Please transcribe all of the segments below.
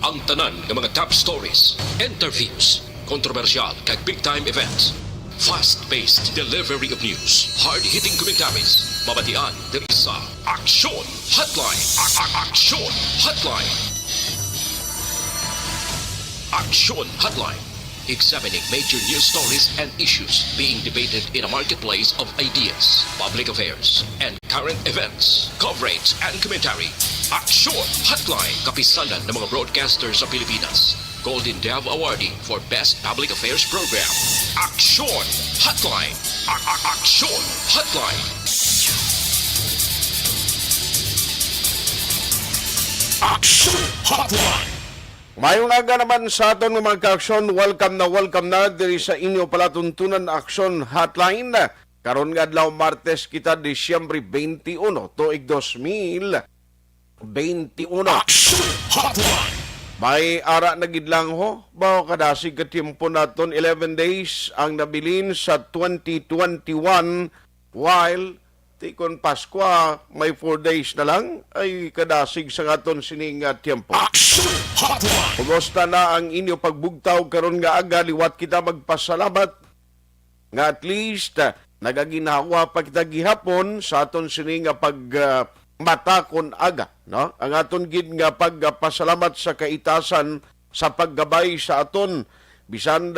Ang tanan ng mga top stories, interviews, kontrobersyal kag big-time events. Fast-paced delivery of news, hard-hitting commentaries, mabatian diri sa Aksyon Hotline. Aksyon Hotline. Aksyon Hotline. Examining major news stories and issues being debated in a marketplace of ideas, public affairs, and current events. Coverage and commentary. Aksyon Hotline. Kapisanan ng mga broadcasters sa Pilipinas. Golden Dove Awardee for Best Public Affairs Program. Aksyon Hotline. Aksyon Hotline. Aksyon Hotline. Mayong aga naman sa aton mga ka-aksyon, welcome na diri sa inyo palatuntunan Aksyon Hotline. Karon nga adlaw Martes kita Disyembre 21 tuig 2021. Aksyon Hotline. May ara na gid lang ho, bao kadasig ka tiempo naton 11 days ang nabilin sa 2021 while tikon Pasko may 4 days na lang ay kadasig sa aton sining tiempo. Aksyon Hotline. Kumusta na ang inyo pagbugtaw karon nga aga liwat kita magpasalamat nga at least nagaginhawa pa kita gihapon sa aton sining matakon aga, no? Ang aton gid nga pagpasalamat sa kaitasan sa paggabay sa aton bisan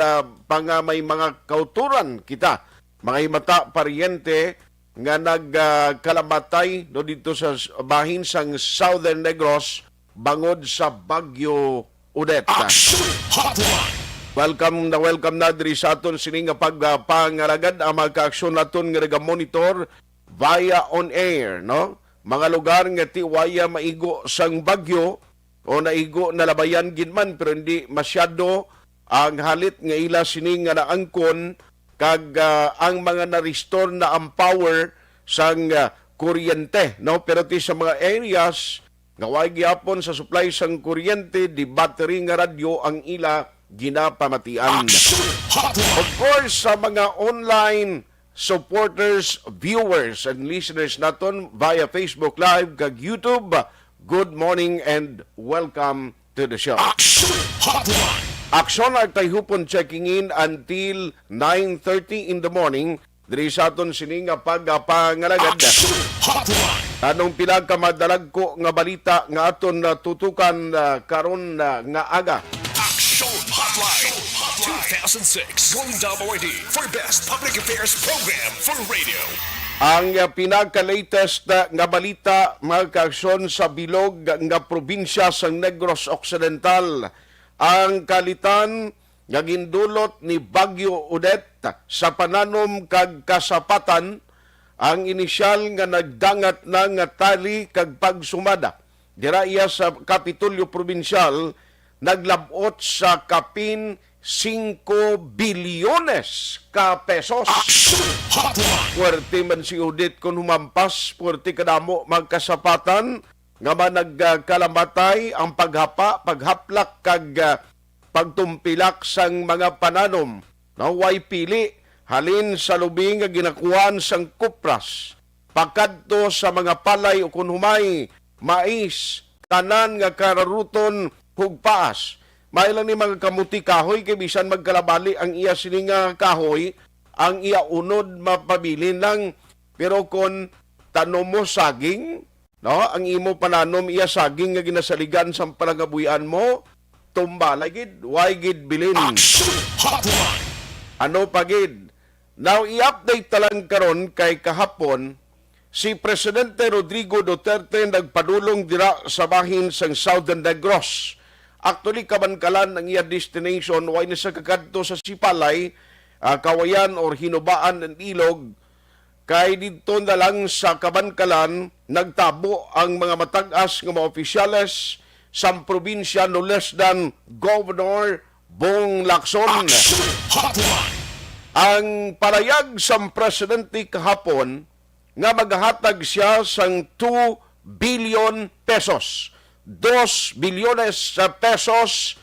pa nga may mga kauturan kita mga mata paryente nga nagkalamatay no dito sa bahin sang Southern Negros bangod sa Bagyo Odette. Aksyon Hotline. Welcome na diri sa aton sining nga pagpangalagad ang mga ka-aksyon naton nga naga-monitor via on air, no? Mga lugar nga tiwaya maigo sang bagyo o naigo na labayan gid man pero hindi masyado ang halit nga ila sining nga naangkon kag ang mga na-restore na ang power sang kuryente, no? Pero ti sa mga areas nga way gyapon sa supply sang kuryente di battery nga radyo ang ila ginapamatian. Aksyon Hotline. Of course, sa mga online supporters, viewers, and listeners naton via Facebook Live kag YouTube, good morning and welcome to the show. Aksyon Hotline. Aksyon ay tayhupon checking in until 9:30 in the morning diri sa aton sining nga pagpangalagad. Aksyon Hotline. Anong pinagkamadalag ko nga balita nga aton tutukan karon nga aga. Aksyon Hotline. 2006 Golden Dome Awardee for Best Public Affairs Program for Radio. Ang pinaka-latest nga balita mga ka-aksyon sa bilog nga probinsya sa Negros Occidental. Ang kalitan nga gindulot ni Bagyo Odette sa pananom kag kasapatan ang inisyal nga nagdangat na nga tali kag pagsumada. Dira iya sa Kapitolyo Provincial naglabot sa kapin 5 bilyones ka pesos. Aksyon Hotline. Puwerte man si Odette kung humampas, puwerte kadamo magkasapatan nga man nagkalamatay ang paghaplak kag pagtumpilak sang mga pananom. Way pili halin sa lubing nga ginakuan sang kupras. Pagkadto sa mga palay o kung humay, mais, tanan nga kararuton hugpaas. May lang ni mga kamuti kahoy kay bisan magkalabali ang iya sininga kahoy, ang iya unod mapabilin lang. Pero kung tanom mo saging, no, ang imo pananom iya saging nga ginasaligan sa palangabuyan mo, tumbala gid, way gid bilin. Aksyon Hotline. Ano pa gid? Now i-update talang karon kay kahapon si Presidente Rodrigo Duterte nagpadulong dira sa bahin sang Southern Negros. Actually, kabankalan ang iya destination, way na sa kakadto sa Sipalay, Kawayan or Hinubaan ng Ilog, kay dito na lang sa kabankalan, nagtabo ang mga matag-as ng mga opisyales sa probinsya no less than Governor Bong Lacson. Aksyon Hotline. Ang palayag sa presidente kahapon nga maghatag siya sang 2 billion pesos. 2 bilyones pesos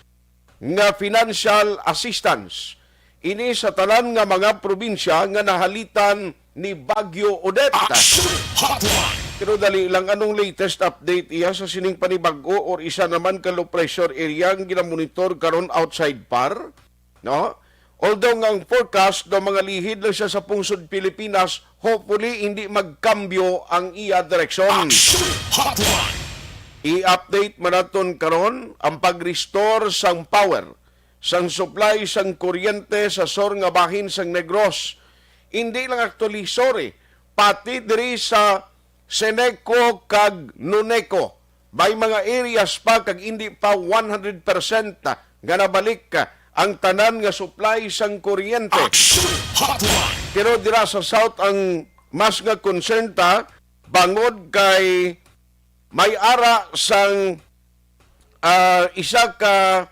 nga financial assistance. Ini sa tanan nga mga probinsya nga nahalitan ni Bagyo Odette. Aksyon Hotline. Pero dali lang, anong latest update iya sa sining panibago or isa naman ka low pressure area ang ginamonitor karon outside PAR? No? Although nga ang forecast do mga lihid lang siya sa pungsod Pilipinas, hopefully hindi magkambyo ang iya direksyon. Hotline. I-update manaton karon ang pag-restore sang power, sang supply sang kuryente sa sor nga bahin sang Negros. Hindi lang actually sorry, pati diri sa Seneco kag Nuneco. May mga areas pa kag hindi pa 100% nga nabalik ang tanan nga supply sang kuryente. Hotline. Pero dira sa South ang mas nga concern ta bangod kay may ara sang isa ka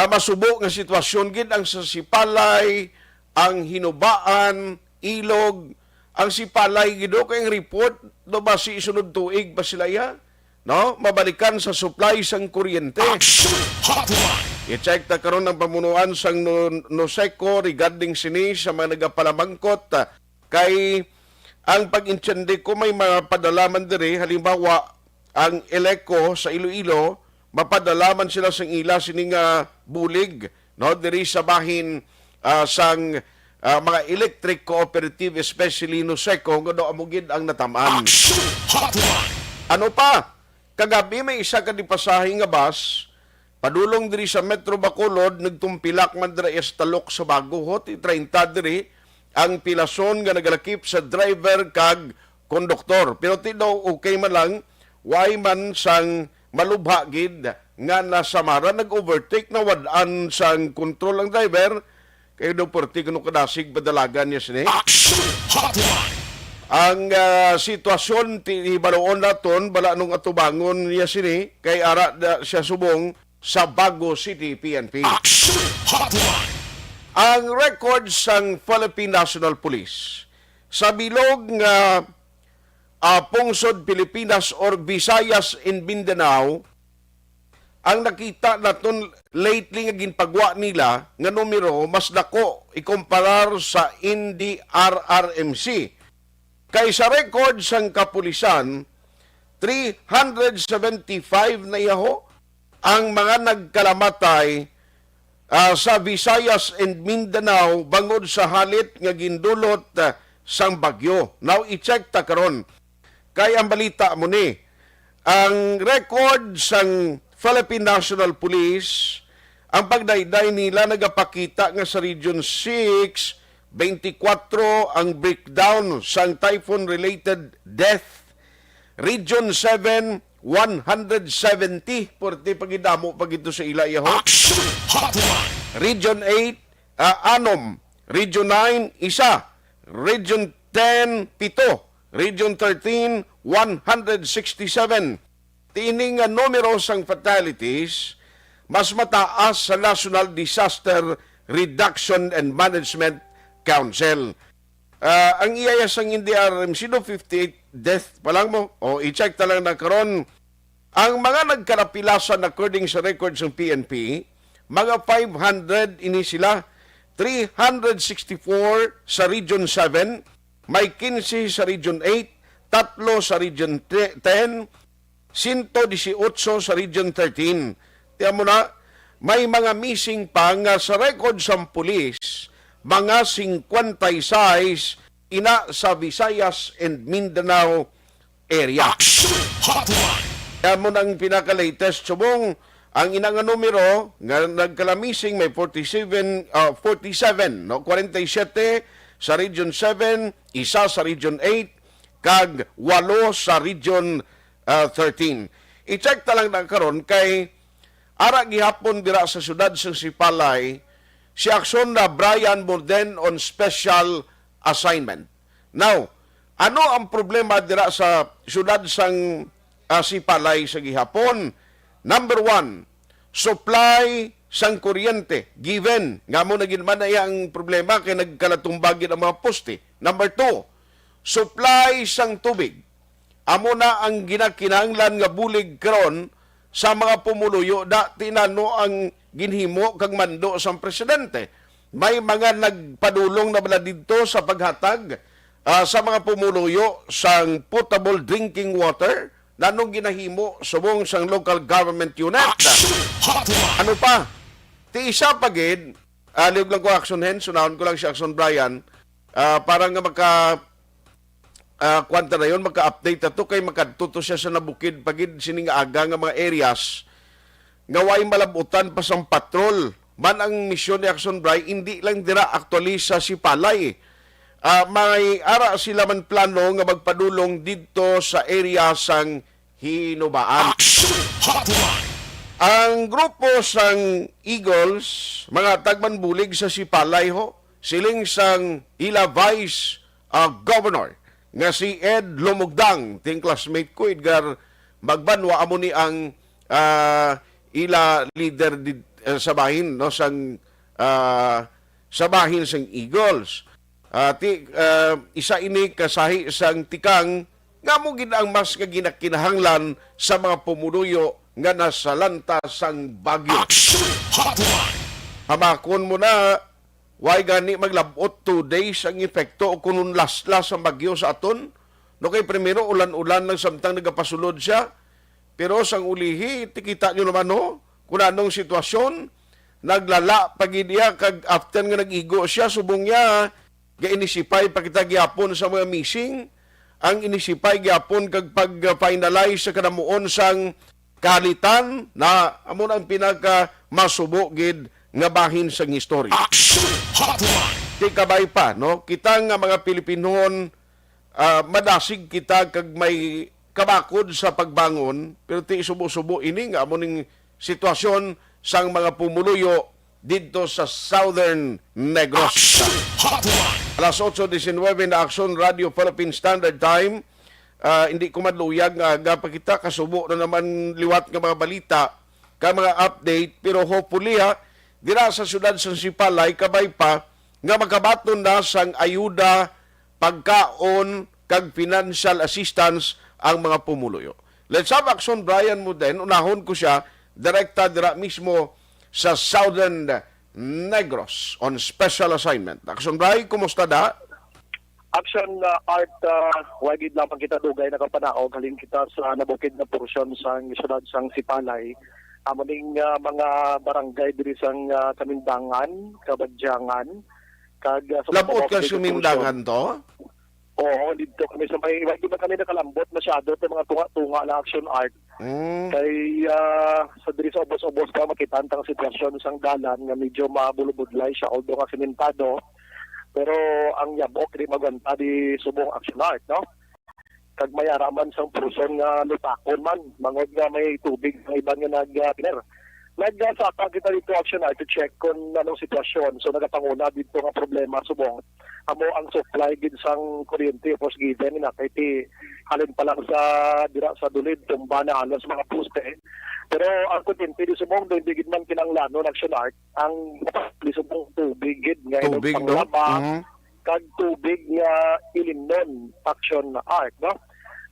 masubo nga sitwasyon gid ang sa Sipalay, ang Hinubaan, Ilog. Ang Sipalay gido kay ang report do ba si isunod tuig ba sila ya? No, mabalikan sa supply sang kuryente. Hotline. I-check ta karon ng pamunuan sang Noseco regarding sini sa mga nagapalamangkot kay ang pag-insyende ko may mga padalaman diri, halimbawa ang Eleco sa Iloilo, mapadalaman sila sang ila sining bulig, no, diri sa bahin sang mga electric cooperative, especially Noseco, nga do amugid ang natamaan. Hotline. Ano pa? Kagabi may isa ka dipasahe nga bus, padulong diri sa Metro Bacolod, nagtumpilak man diri Estalok sa Bago, hoti 30 diri ang pilason nga nagalakip sa driver kag konduktor. Pero ti daw okay man lang, why man sang malubha gid nga nasamara, nag-overtake na wadaan sang kontrol ang driver, kaya daw porti kuno kadasig badalagan niya sini. Hotline. Ang sitwasyon ti baloon naton bala nung atubangon niya sini kay ara siya subong sa Bago City PNP. Hotline. Ang record sang Philippine National Police sa bilog nga pungsod Pilipinas or Visayas in Mindanao, ang nakita naton lately nga ginpagwa nila nga numero mas dako ikumparar sa NDRRMC. Kay sa record sang kapulisan, 375 na yaho ang mga nagkalamatay sa Visayas and Mindanao bangod sa halit nga gindulot sang bagyo. Now, i-check ta karon. Kay ang balita mo ni, ang record sang Philippine National Police, ang pagdayday nila nagapakita nga sa Region 6, 24 ang breakdown sang typhoon-related death. Region 7, 170 porti pagidamo pagito sa ilayaho. Region 8, anom. Region 9, isa. Region 10, 7. Region 13, 167. Tining numero sang fatalities mas mataas sa National Disaster Reduction and Management Council. Ang iyaya sang NDRRMC do 58 death pa lang mo. O i-check talang na karon. Ang mga nagkarapilasan according sa records ng PNP, mga 500 ini sila, 364 sa Region 7, may 15 sa Region 8, 3 sa Region 10, 118 sa Region 13. Tiyan mo na, may mga missing pa nga sa record sa pulis, mga 56 ina sa Visayas and Mindanao area. Kaya mo nang pinaka-latest subong, ang inang numero nga nagkalamising may 47, no? 47 sa Region 7, isa sa Region 8, kag 8 sa Region 13. I-check talang na karon kay ara gihapon dira sa syudad sa Sipalay, si Akson na Brian Morden on special assignment. Now, ano ang problema dira sa syudad sang Sipalay sa gihapon? Number 1, supply sang kuryente. Given, nga mo naging man ang problema kay nagkalatumbagin ang mga poste. Number 2, supply sang tubig. Amo na ang ginakinahanglan nga bulig karon sa mga pumuluyo da tinano ang ginhimo kag mando sa presidente. May mga nagpadulong na bala dito sa paghatag sa mga pumuluyo sang potable drinking water nanong ginahimo subong sang local government unit. Ano pa? Ti isa pagid, liog lang ko action hen, sunahon ko lang si Action Brian, para nga kwanta na yun, magka-update na to, kay magkatuto siya sa nabukid pagid sining aga nga mga areas nga way malabutan pa sang patrol. Man ang misyon ni Action Brian, hindi lang dira actually sa Sipalay. May ara sila man plano nga magpadulong dito sa area sang Hinubaan. Ang grupo sang Eagles, mga tagmanbulig sa Sipalay ho, siling sang ila Vice Governor nga si Ed Lumugdang, ting classmate ko, Edgar Magbanwa, amo ni ang ila leader sa bahin, no, sang sa bahin sang Eagles. Isa ini kasahi sang tikang nga mo gid ang mas ginakinahanglan sa mga pumunuyo nga nasa lantas sang bagyo. Hamakon mo na, why gani maglabot 2 days ang epekto o kunun laslas ang bagyo sa aton? No kay primero ulan-ulan ng samtang nagapasulod siya. Pero sang ulihi, tikita nyo naman no, kung anong sitwasyon, naglala pagidya kag after nga nag-igo siya, subong niya, ga-inisipay pakita gyapon sa mga missing, ang inisipay gyapon kag pag-finalize sa kanamuon sang kalitan na amon ang pinaka masubo gid nga bahin sang history. Di kabay pa, no? Kita nga mga Pilipinon, madasig kita kag may kabakod sa pagbangon, pero ti subo-subo ini nga amon sitwasyon sang mga pumuluyo dito sa Southern Negros. Alas 8:19 na Action Radio Philippine Standard Time. Hindi ko madluyag nga pakita kasubo na naman liwat nga mga balita ka mga update, pero hopefully dira sa syudad sa Sipalay kabay pa nga makabaton na sang ayuda, pagkaon kag financial assistance ang mga pumuluyo. Let's have Action Brian mo din, unahon ko siya direkta dira mismo sa Southern Negros on special assignment. Action Brian, kumusta da? Action Art, wagid lamang kita dugay na kapanaog, halin kita sa nabukid na porsyon sa syudad sang Sipalay. Amoning mga barangay diri sang Kamindangan, Kabadyangan, kag Labot ka sumindangan to? Oo, dito kami sa may, hindi ba kami nakalambot masyado sa mga tunga-tunga na Action Art. Kay sa diri sa obos-obos ka makita ang sitwasyon sang dalan nga medyo mabulubudlay siya, although nga simentado. Pero ang yabok di maganta di subong Action Art, no? Kag may araman sang puson nga lutakon man, mangod nga may tubig ng iban nga nagpiner. Nagsaka kita dito Action Art to check kung anong sitwasyon. So nagapanguna dito nga problema subong. Amo ang supply gid sang kuryente was given na kay ti halin pa lang sa dira sa dulid tumba na alas mga poste. Pero ang kuryente di subong do hindi gid man kinanglanon Action Art ang subong tubig gid nga Tubig, no? kag tubig nga ilimnon Action Art, no?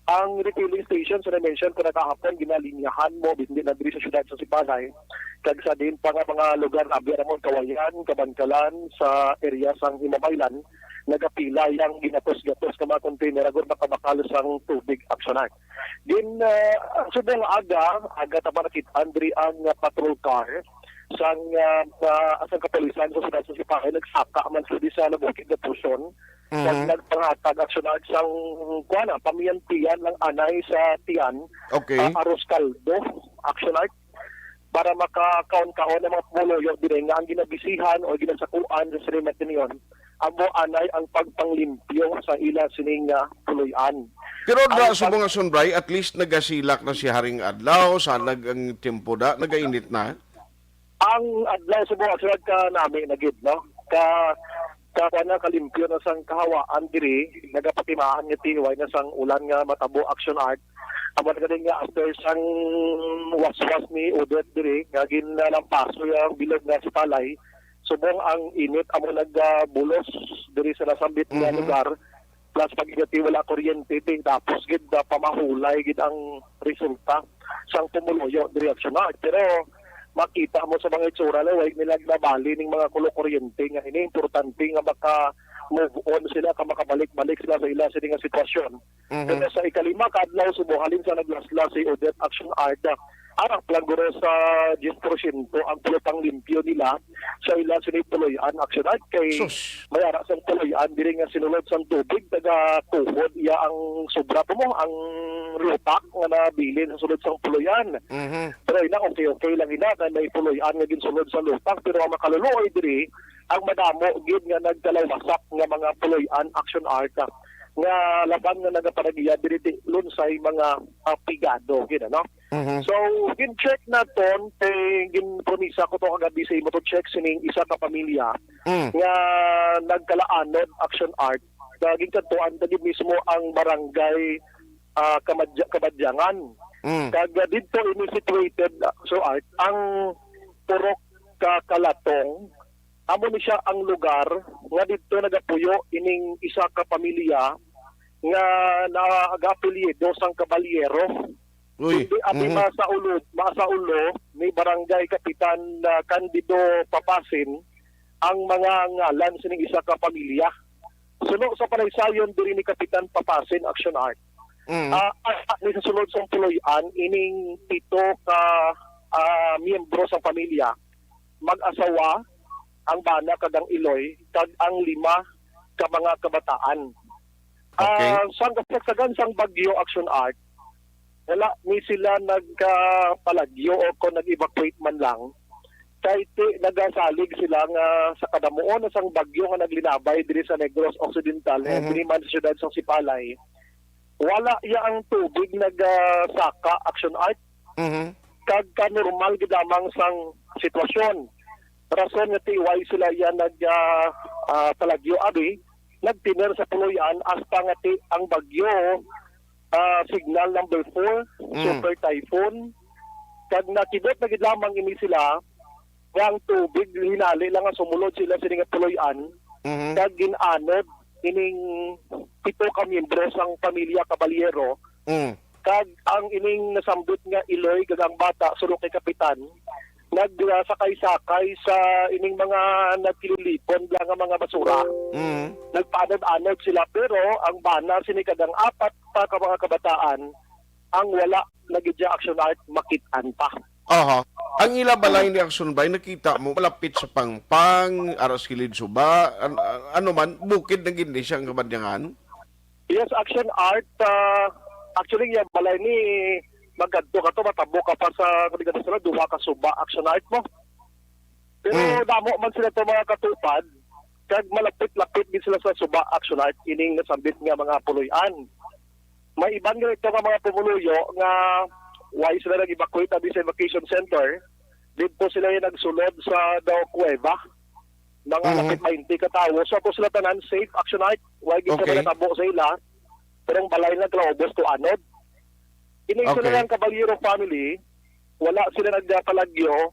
Ang refilling station, so na-mention ko na kahapon, ginalinyahan mo, hindi na diri sa syudad sa Sipalay. Kag sa din pa nga mga lugar, abiyar mo, Kawayan, Kabankalan, sa area sang Himamaylan, nagapila yung ginatos-gatos ka mga container, agor makabakalo sang tubig Action Art. Din, so dahil aga tama nakita, Andri ang patrol car, sang kapulisan sa syudad sa Sipalay, nagsaka man sa di sa nabukid na puson, nagpangatag Action Art sang pamiyan-tiyan lang anay sa tiyan, Aros Caldo, Action Art, para makakaon-kaon ng mga pumuloyo dire nga ang ginabisihan o ginasakuan sa Srimet niyon, amo anay ang pagpanglimpyo sa ila sining puloyan. Pero sa mga sunbray, at least nagasilak na si Haring Adlaw, sa ang tempo da, nagainit na? Ang adlaw sa mga sunod ka namin nagid, no? Kakana kalimpyo na sang kahawaan diri, nagapatimaan nga tiway na sang ulan nga matabo Action Art. Amo na nga after sang waswas ni Odette diri, nga ginalampaso yung bilog nga si Palay, subong ang init amo nagbulos diri sa nasambit nga lugar, plus pag wala kuryente, tapos gid pamahulay gid ang resulta sang tumuluyo diri Action Art. Pero makita mo sa mga itsura na huwag nila nabali ng mga kuryente nga ini importante nga move on sila, makabalik-balik sila sa ila sila nga sitwasyon. Pero sa ikalima kadlaw subuhalin sa naglaslas si Odette Action Art, arang planguro sa 10% ang pulutang limpyo nila sa ila sinituloyan Action Art kay Sus. mayara sa tuloyan diri nga sinulod sa tubig taga tuhod iya ang sobra po mo ang lutak nga nabili sa sulod sa puloyan. Pero ina okay lang ina na may puloyan nga ginsulod sa lutak pero ang makaluluoy diri ang madamo gid nga nagkalawasak nga mga puloyan Action Art nga laban nga nagapanagiya diri lunsay mga pigado gid no. So gin-check naton kay gin-promisa ko to kagabi sa imo to check sining isa ka pamilya nga nagkalaanod Action Art daging kadtuan dali mismo ang barangay Kabadyangan. Kag dito ini situated so Art ang Purok Kalatong amo ni siya ang lugar nga dito nagapuyo ining isa ka pamilya nga nag-apelyido sang Caballero. Uy. Hindi abi masaulo ni Barangay Kapitan Candido Papasin ang mga ngalan sining isa ka pamilya. Suno sa panaysayon diri ni Kapitan Papasin Action Art. Ni sa sulod sa puloy-an ining 7 ka miyembro sa pamilya mag-asawa ang bana kag ang iloy kag ang 5 ka mga kabataan. Okay. Sa gansang Bagyo Action Art wala ni sila nagpalagyo o kung nag-evacuate man lang kahit nagasalig sila nga sa kadamuon sang bagyo nga naglinabay diri sa Negros Occidental diri man sa siyudad sa Sipalay. Wala iya ang tubig nagsaka Action Art kag normal gid lamang sang sitwasyon. Rason nga tiway sila yan talagyo abi nagtiner sa puloyan hasta nga ang bagyo signal number 4 super typhoon kag nakidot na gid lamang ini sila nga ang tubig hinali lang nga sumulod sila sa nga puloyan kag ginanod ining 7 ka miyembro sang pamilya Caballero kag ang ining nasambut nga iloy kag ang bata sulok kay kapitan nagsakay-sakay sa ining mga nagkililipon lang nga mga basura. Nagpanad-anod sila pero ang bana sinikadang 4 pa ka mga kabataan ang wala nagidya Action Art makitaan pa. Aha. Ang ila balay ni Action Bay nakita mo malapit sa Pangpang, aras kilid suba, ano man bukid na gindi siyang Kabadyangan. Yes, Action Art actually yung balay ni maggadto ka to matabo ka pa sa kanilang sila duha ka suba Action Art mo. Pero damo man sila to mga katupad kag malapit-lapit din sila sa suba Action Art ining nasambit nga mga puloy-an. May ibang ganito nga mga pumuluyo nga why sila nag-evacuate abi sa evacuation center. Dito sila yung nagsulod sa daw kuweba. Mga lapit 20 ka tawo. So ako sila tanan safe Action Art. Why gid sila natabo sa ila. Pero ang balay na klaubos to anod. Ining sila ng Caballero family, wala sila nagpalagyo.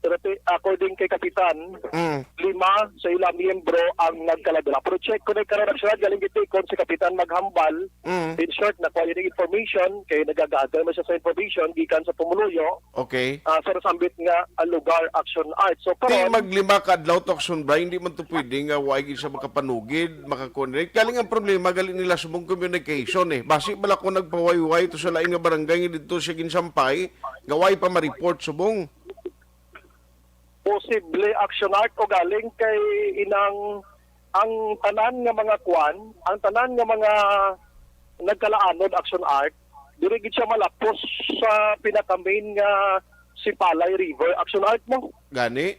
Pero according kay Kapitan, 5 sa ilang miyembro ang nagkalagala. Pero check ko na karon Action Art galing gitikon si Kapitan maghambal. In short, nakuha yung information kay nagagather mo siya sa information gikan sa pumuluyo. Okay. Sa nasambit nga ang lugar Action Art. So Di karon maglima ka adlaw to Action Bay, hindi man to pwede nga why gid siya makapanugid, makakonect. Galing ang problema galing nila sa mong communication Basi bala ko nagpaway-way to sa lain nga barangay nga dito siya ginsampay, gaway pa ma-report subong. posible Action Art o galing kay inang ang tanan nga mga kwan, ang tanan nga mga nagkalaanod Action Art, diri gid siya malapos sa pinaka-main nga Sipalay River Action Art mo. Gani?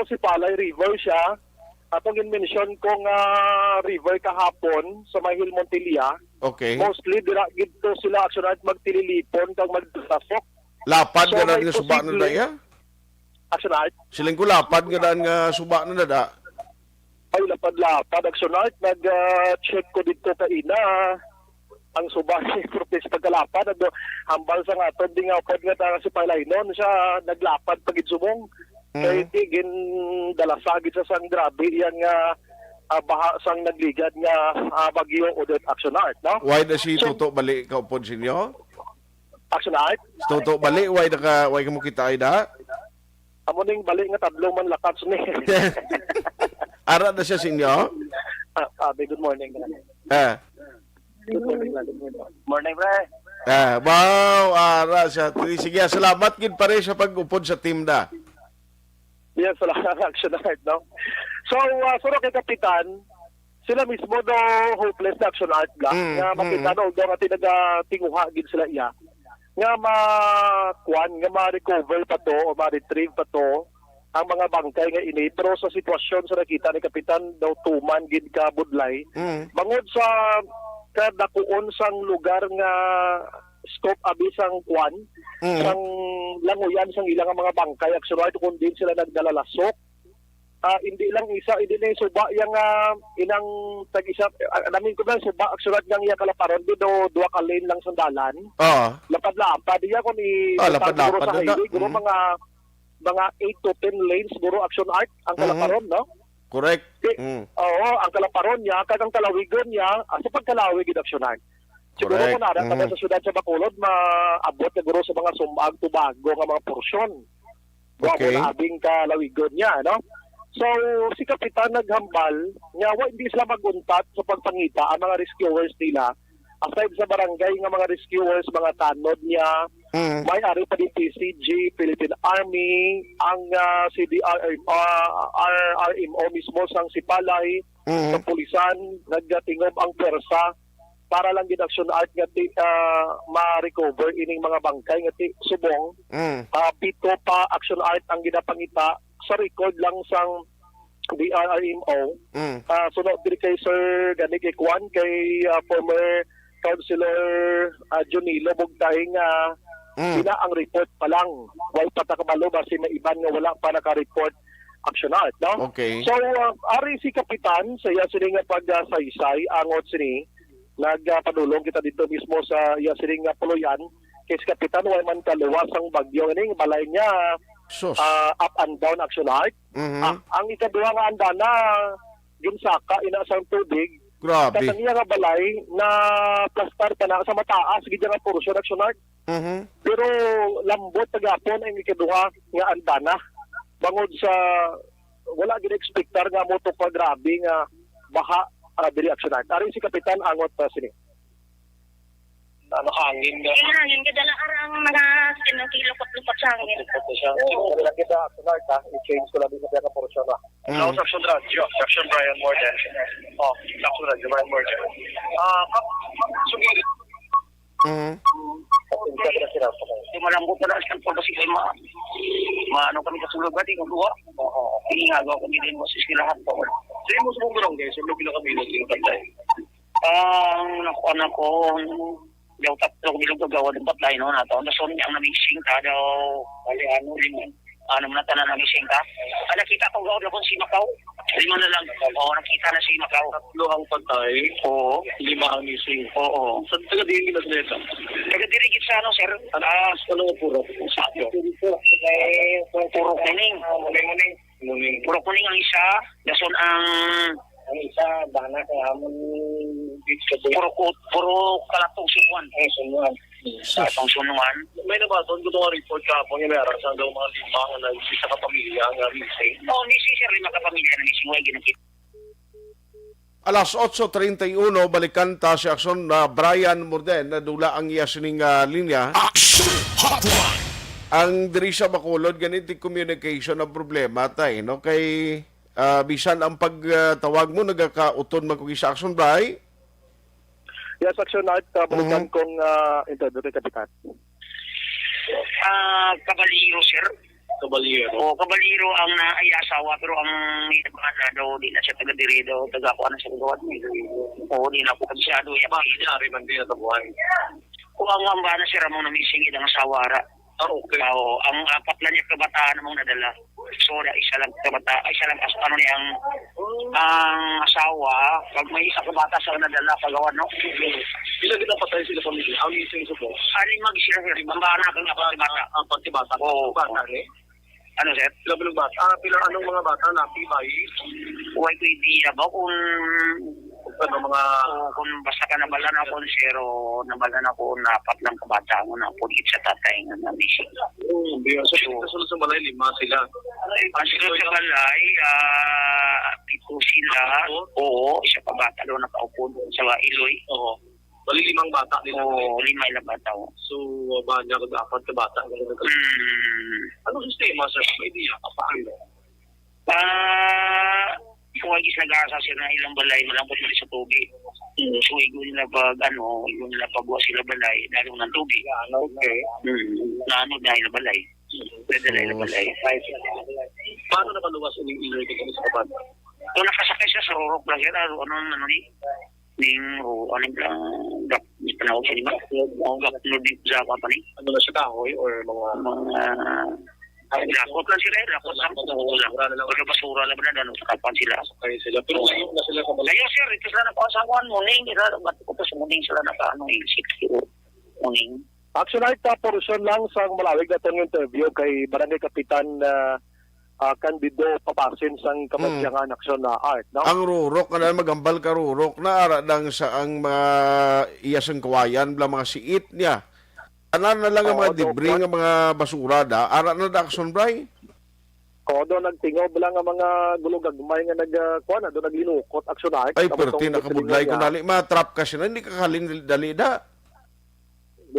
Sipalay River siya. Atong in-mention ko nga river kahapon sa Mahil Montilla. Okay. Mostly dira gidto sila Action Art magtililipon kag magdasok. Lapad So, nga may nga suba na posible- daya? Action Art Siling ko lapad nga suba na dada. ay lapad-lapad Action Art nag-check ko dito kaina ang suba ni Protest pagkalapad hambal sa nga tod nga pod nga si Palainon siya naglapad pagid sumong kay tigin dalasagid sa sang grabe yang baha sang nagligad nga Bagyo Odette Action Art no. Why na si So- Toto bali ka upod sinyo? Action Art Toto bali why why ka mo kita ay da? amo ning bali nga tatlong man lakats ni Ara na siya sa inyo? Good morning. Ah. Good morning. Morning, pre. Wow, ara siya. Sige, salamat gid pare sa pag-upod sa team na. Yes, wala kang action art, no? So, suro kay Kapitan, sila mismo do hopeless na action art bla. Nga makita no, daw nga tinguha gid sila iya. Nga nga ma-recover pa to o ma-retrieve pa to ang mga bangkay nga ini. Pero sa sitwasyon sa nakita ni Kapitan daw tuman gid ka budlay. Bangod sa kadakuon sang lugar nga scope abi sang kwan, sang languyan sang ilang mga bangkay actually kundi sila nagdalalasok. Hindi lang suba yang inang tag-isa namin ko lang suba actually nang iya kalaparon do duwa ka lane lang sandalan. Lapad-lapad diya kun lapad-lapad sa highway guro mga 8 to 10 lanes guro action art ang kalaparon, no? Correct. Oo, ang kalaparon niya kagang kalawigon niya sa pagkalawig gid action art. Siguro kung nada ka sa syudad sa Bacolod maabot na guro sa mga Sumag, Tubago nga mga porsyon. Okay. Wala abing kalawigon niya, no? So, si Kapitan naghambal, nga hindi sila maguntat sa pagpangita ang mga rescuers nila. Aside sa barangay nga mga rescuers, mga tanod niya, may ari pa din PCG, Philippine Army, ang RMO mismo sang Sipalay, sa pulisan, nagtingog ang persa para lang gid action art nga ma-recover ining mga bangkay nga subong. Pito pa action art ang ginapangita sa record lang sang DRRMO. Sunod diri kay Sir gani kay Kwan kay former Councilor Junilo Bugtay nga ina ang report pa lang. Way patakabalo basi may iban nga wala pa naka-report action art, no? Okay. So ari si Kapitan sa iya sini nga pagsaysay angot sini nagpadulong kita dito mismo sa iya sini nga puluyan kay si Kapitan way man kaluwas ang bagyo ning balay niya up and down action art. Ang ikaduha nga andana ginsaka inasang tubig. Grabe. Katang iya nga balay na plastar pa na sa mataas gid nga porsyon action art. Pero lambot tagapon ang ikaduha nga andana. Bangod sa wala gid expectar nga mo to pa grabe nga baha diri action art. Ari si Kapitan angot pa sini. Hangin nga. Hangin ka dala arang mga kilokot-lukot sa hangin. Siguro lang kita action art i-change ko lang din sa porsyon na. Now section radio, section Brian Morgan. Section radio Brian Morgan. Sugili. Di malambot na lang po kasi kay maano kami sa sulog gati kung duwa. Piningagaw kami din mo sa silahan po. Sige mo sa bumurong guys, sulog lang kami ng pantay. Nakuha ko daw tatlo bilog gawa ng patlay no nato. Nason niya ang namixing ka daw bali ano na tanan namixing ka. Nakita ko gawa ko si Macau. 5 na lang. Nakita na si Macau. 3 ang patay. Oo. 5 ang missing. Oo. Sa taga-diri na sila. Taga-diri gid sa ano sir? Ano puro? Sakto. Puro kuning. Muning. Puro kuning ang isa. Dason ang isa bana kay amon puro kalatong sunuan. Sunuan. Kalatong sunuan. May nabaton ko itong report kapon yung meron sa daw mga 5 na isa ka pamilya nga missing. Missing sir, 5 ka pamilya na missing. Huwag ginakit. Alas 8:31 balikan ta si Action na Brian Morden na dula ang iya sining linya. Action Hotline. Ang diri sa Bacolod ganiti communication ang problema tay no kay bisan ang pagtawag mo nagakauton magkugi sa Action Bray. Yes, action art balikan kong interview kay Kapitan. Kabaliro sir. Kabaliro ang ay asawa pero ang na daw di na siya taga-diri daw taga-kuha na siya gawad ni. Di na po kasyado ya ba Ari man din sa buhay. Kung ang ba na si Ramon na missing ang asawa ra. Okay. Ang apat lang niya kabataan mong nadala. So, isa lang ano niya ang asawa, pag may isa kabata sa nadala, pagawa, no? Ilan din ang patay sila pamilya? Ang missing sa po? Aling mag-isira sir, ang bana kang bata. Ang pagtibata? Oo. Bata eh? Ano sir? Bilog bata? Anong mga bata? Napibay? Huwag ko idea ba kung ano, mga... Kung basta ka nabalan ako, zero, nabalan ako na apat lang kabata mo na po sa tatay nga na missing. So, kasunod sa balay, 5 sila. Ang sunod sa balay, ito sila, oo, isa pa bata doon nakaupo doon sa Iloy. Oo. Bali 5 bata nila. Oo, 5 na bata. So, banya ko dapat ka bata. Anong sistema, sir? May idea ka paano? Kung ay nag-aasa sila ng ilang balay, malambot nila sa tubig. So, igun nila igun nila pagbuha sila balay, lalo ng tubig. Okay. Naano na ilang balay. Pwede na ilang balay. Paano nakaluwas yung Iloy kami sa kapat? Kung nakasakay siya sa rurok lang yan, ano ni? Ni panawag siya ni Mak. Gap din sa apa ni? Ano na siya, kahoy or mga... Lakot lang sila, lakot lang. Basura lang na doon sa kapan sila. Kaya sila. Pero layo na sila sa balay. Layo sir, ito sila nakasawan mo. Ba't ko pa sa muning sila muning. Actually, portion lang sa malawig na itong interview kay Barangay Kapitan Candido Papasin sang Kamasyangan Aksyon na Art. No? Ang rurok na magambal ka rurok na ara lang sa ang mga iyasang kawayan bla mga siit niya. Ana na lang ang mga debris nga mga basura da ara na da action bray. Kodo nagtingob lang ang mga gulugagmay nga nagkuan do naglinukot Aksyon Art. Ay perti nakabudlay ko dali matrap ka siya hindi ka kalin dali da.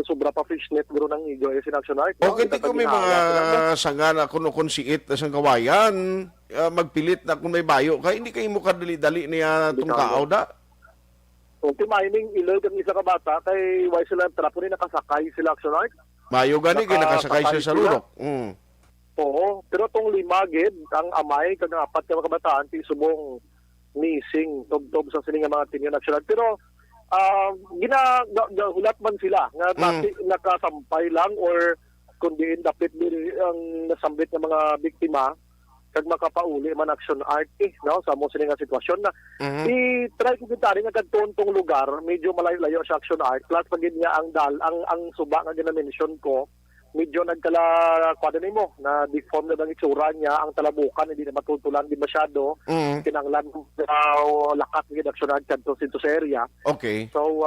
Sobra pa fishnet guro ng igo yung Action Art. Okay, ko may mga sanga na kuno siit na sang kawayan, magpilit na kung may bayo kay hindi kayo mo kadali-dali niya tungkaaw da. Kung mining Iloy kang isa ka bata kay why sila trapo ni nakasakay sila Action Art. Mayo gani kay nakasakay siya sa rurok. Oo, pero tong 5 gid ang amay kag 4 ka mga kabataan ti subong missing tubtob sa sining mga tinyon Action Art. Pero ginahulat man sila nga nakasampay lang or kundi dapit ang nasambit ng mga biktima kag makapauli man Action Art no sa mo sila nga sitwasyon na i-try ko gitari nga kadtong lugar medyo malayo-layo sa Action Art plus pag niya ang suba nga gina-mention ko medyo nagkala kwado nimo na deform na bang itsura niya ang talabukan hindi na matutulan di masyado kinanglan lakat ng Action Art kadto sa area. Okay. So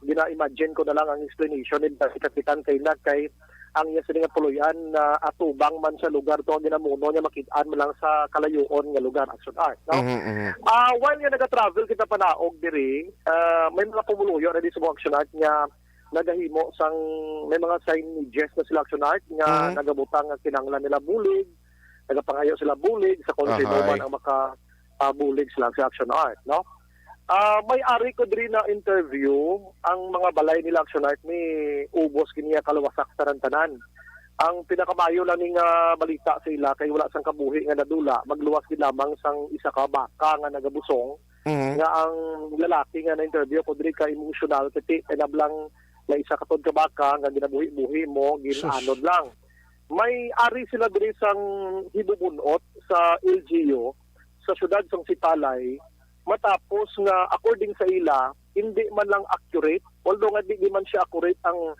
gina-imagine ko na lang ang explanation ni Kapitan kay ang iya sila nga puluyan na atubang man sa lugar to ginamuno niya makit-an man lang sa kalayoon nga lugar Action Art no. While nga naga-travel kita panaog diri may mga pumuluyo na di sa Action Art nga nagahimo sang may mga signages na sila Action Art nga nagabutang nga kinanglan nila bulig, nagapangayo sila bulig sa kung sino man ang makabulig sila sa Action Art, no? May ari ko diri na interview ang mga balay nila Action Art ni ubos kiniya kalawasak tarantanan. Ang pinakamayo lang ning balita sa ila kay wala sang kabuhi nga nadula, magluwas gid lamang sang isa ka baka nga nagabusong nga ang lalaki nga na interview ko diri ka emotional kiti enablang na isa katod ka baka nga ginabuhi-buhi mo ginanod lang. May ari sila diri sang hibubunot sa LGU sa syudad sang Sipalay matapos nga according sa ila hindi man lang accurate although nga di man siya accurate ang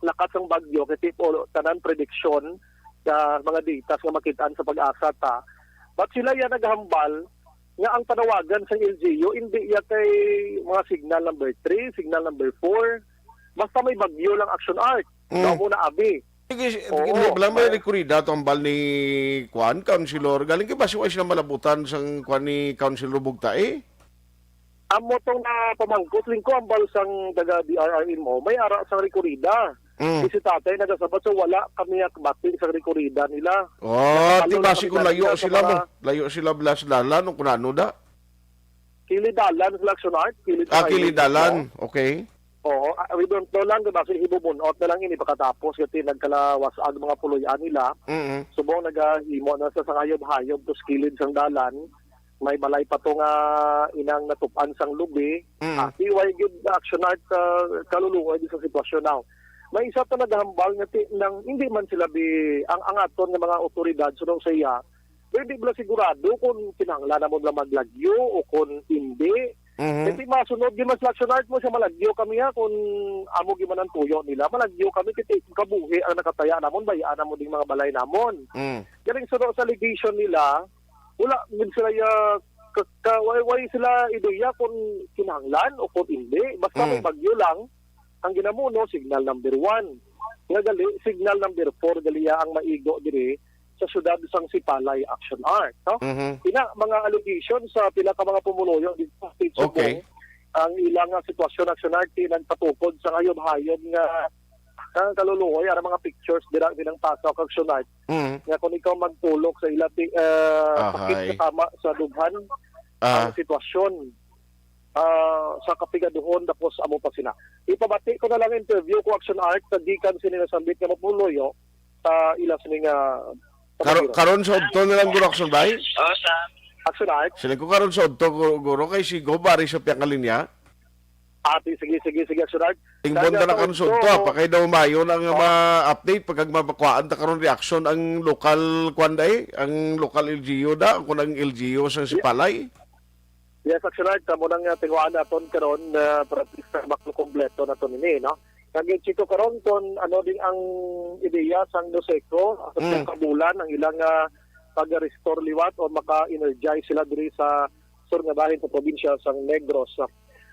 lakas ng bagyo kasi po tanan prediction sa mga data nga makitaan sa pag-asa ta. But sila ya naghambal nga ang panawagan sa LGU hindi ya kay mga signal number 3, signal number 4 basta may bagyo lang Action Art. Daw mo na abi. Bala may rekurida to ang bal ni Kwan, Councilor. Galing kay ba siya sila malabutan sang Kwan ni Councilor Bugta Amo tong na pamangkot lingko ang bal sang taga DRRN mo. May ara sa rekurida. Kasi tatay nagasabat so wala kami akbati sa rekurida nila. Di basi kung layo sila mo. Layo sila blas dalan kung ano da. Kilidalan sa Action Art. Kilidalan. Okay. Oo, we don't know lang kasi ibubunot na lang ini pagkatapos kasi nagkalawas ang mga puloyan nila. Subong nagahimo na sa sangayob-hayob to skilid sang dalan. May balay pa to nga inang natupan sang lubi. Why good Action Art kaluluwa di sa sitwasyon now. May isa pa naghambal nga nang hindi man sila ang aton nga mga otoridad sunod sa iya. Hindi ba sigurado kung kinahanglan mo lang maglagyo o kung hindi. Kasi masunod di mas Action Art mo siya malagyo kami kung amo giman ang tuyo nila malagyo kami kiti kabuhi ang nakataya namon bayaan mo ding mga balay namon. Galing sunod sa allegation nila wala gid sila Why sila ideya kung kinahanglan o kung hindi. Basta may bagyo lang, ang ginamuno, signal number 1. Nga gali, signal number 4, gali ang maigo dire sa syudad sang Sipalay Action Art. No? Ina, mga allegation sa pila ka mga pumuloyo dito sa State Subo, Okay. ang ilang sitwasyon Action Art nagpatukod sa ngayon-hayon nga ang kaluluoy, ang mga pictures dinang pasaw kag Action Art. Nga kung ikaw magtulog sa ilati pakit kasama sa dughan ang sitwasyon sa kapigaduhon tapos amo pa sila. Ipabati ko na lang interview ko Action Art sa gikan sininasambit nga mapuloyo sa ilas ning Karon sa udto na lang guro Action Bay? Sa Action Art. Sila ko karon sa udto guro kay si Gobari sa piyang kalinya. Ate, sige Action Art. Tingbon na karon sa udto pa kay daw mayo lang ma-update pagka mabakwaan ta karon reaction ang local kwanday, ang local LGU da kun ang LGU sa Sipalay. Yes, Action Art, mo nang tinguan naton karon para at least makukompleto na to nini, no? Kagin chiko karon kon ano din ang ideya sang Doseco sa kabulan ang ilang pag-restore liwat o maka-energize sila diri sa sur nga bahin sa probinsya sang Negros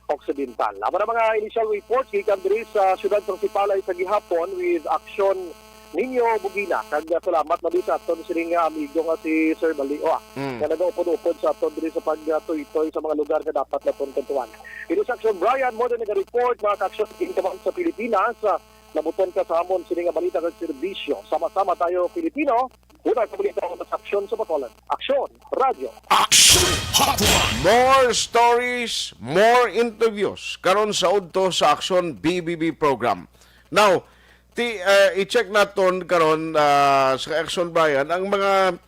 Occidental. Amo na mga initial reports gikan diri sa syudad sang Sipalay sa gihapon with Action Ninyo Bugina. Kag salamat na sa aton sining amigo nga si Sir Balio nga nagaupod-upod sa aton diri sa pagtuitoy sa mga lugar nga dapat naton kantuan. Ito sa Action Brian mo din nag-report mga ka-action sa Pilipinas. Nabuton ka sa amon sining balita kag serbisyo. Sama-sama tayo Pilipino. Una ka balita sa aksyon sa Bacolod. Aksyon Radio. Action Hotline. More stories, more interviews karon sa udto sa Action BBB program. Now, i-check naton karon sa Action Brian ang mga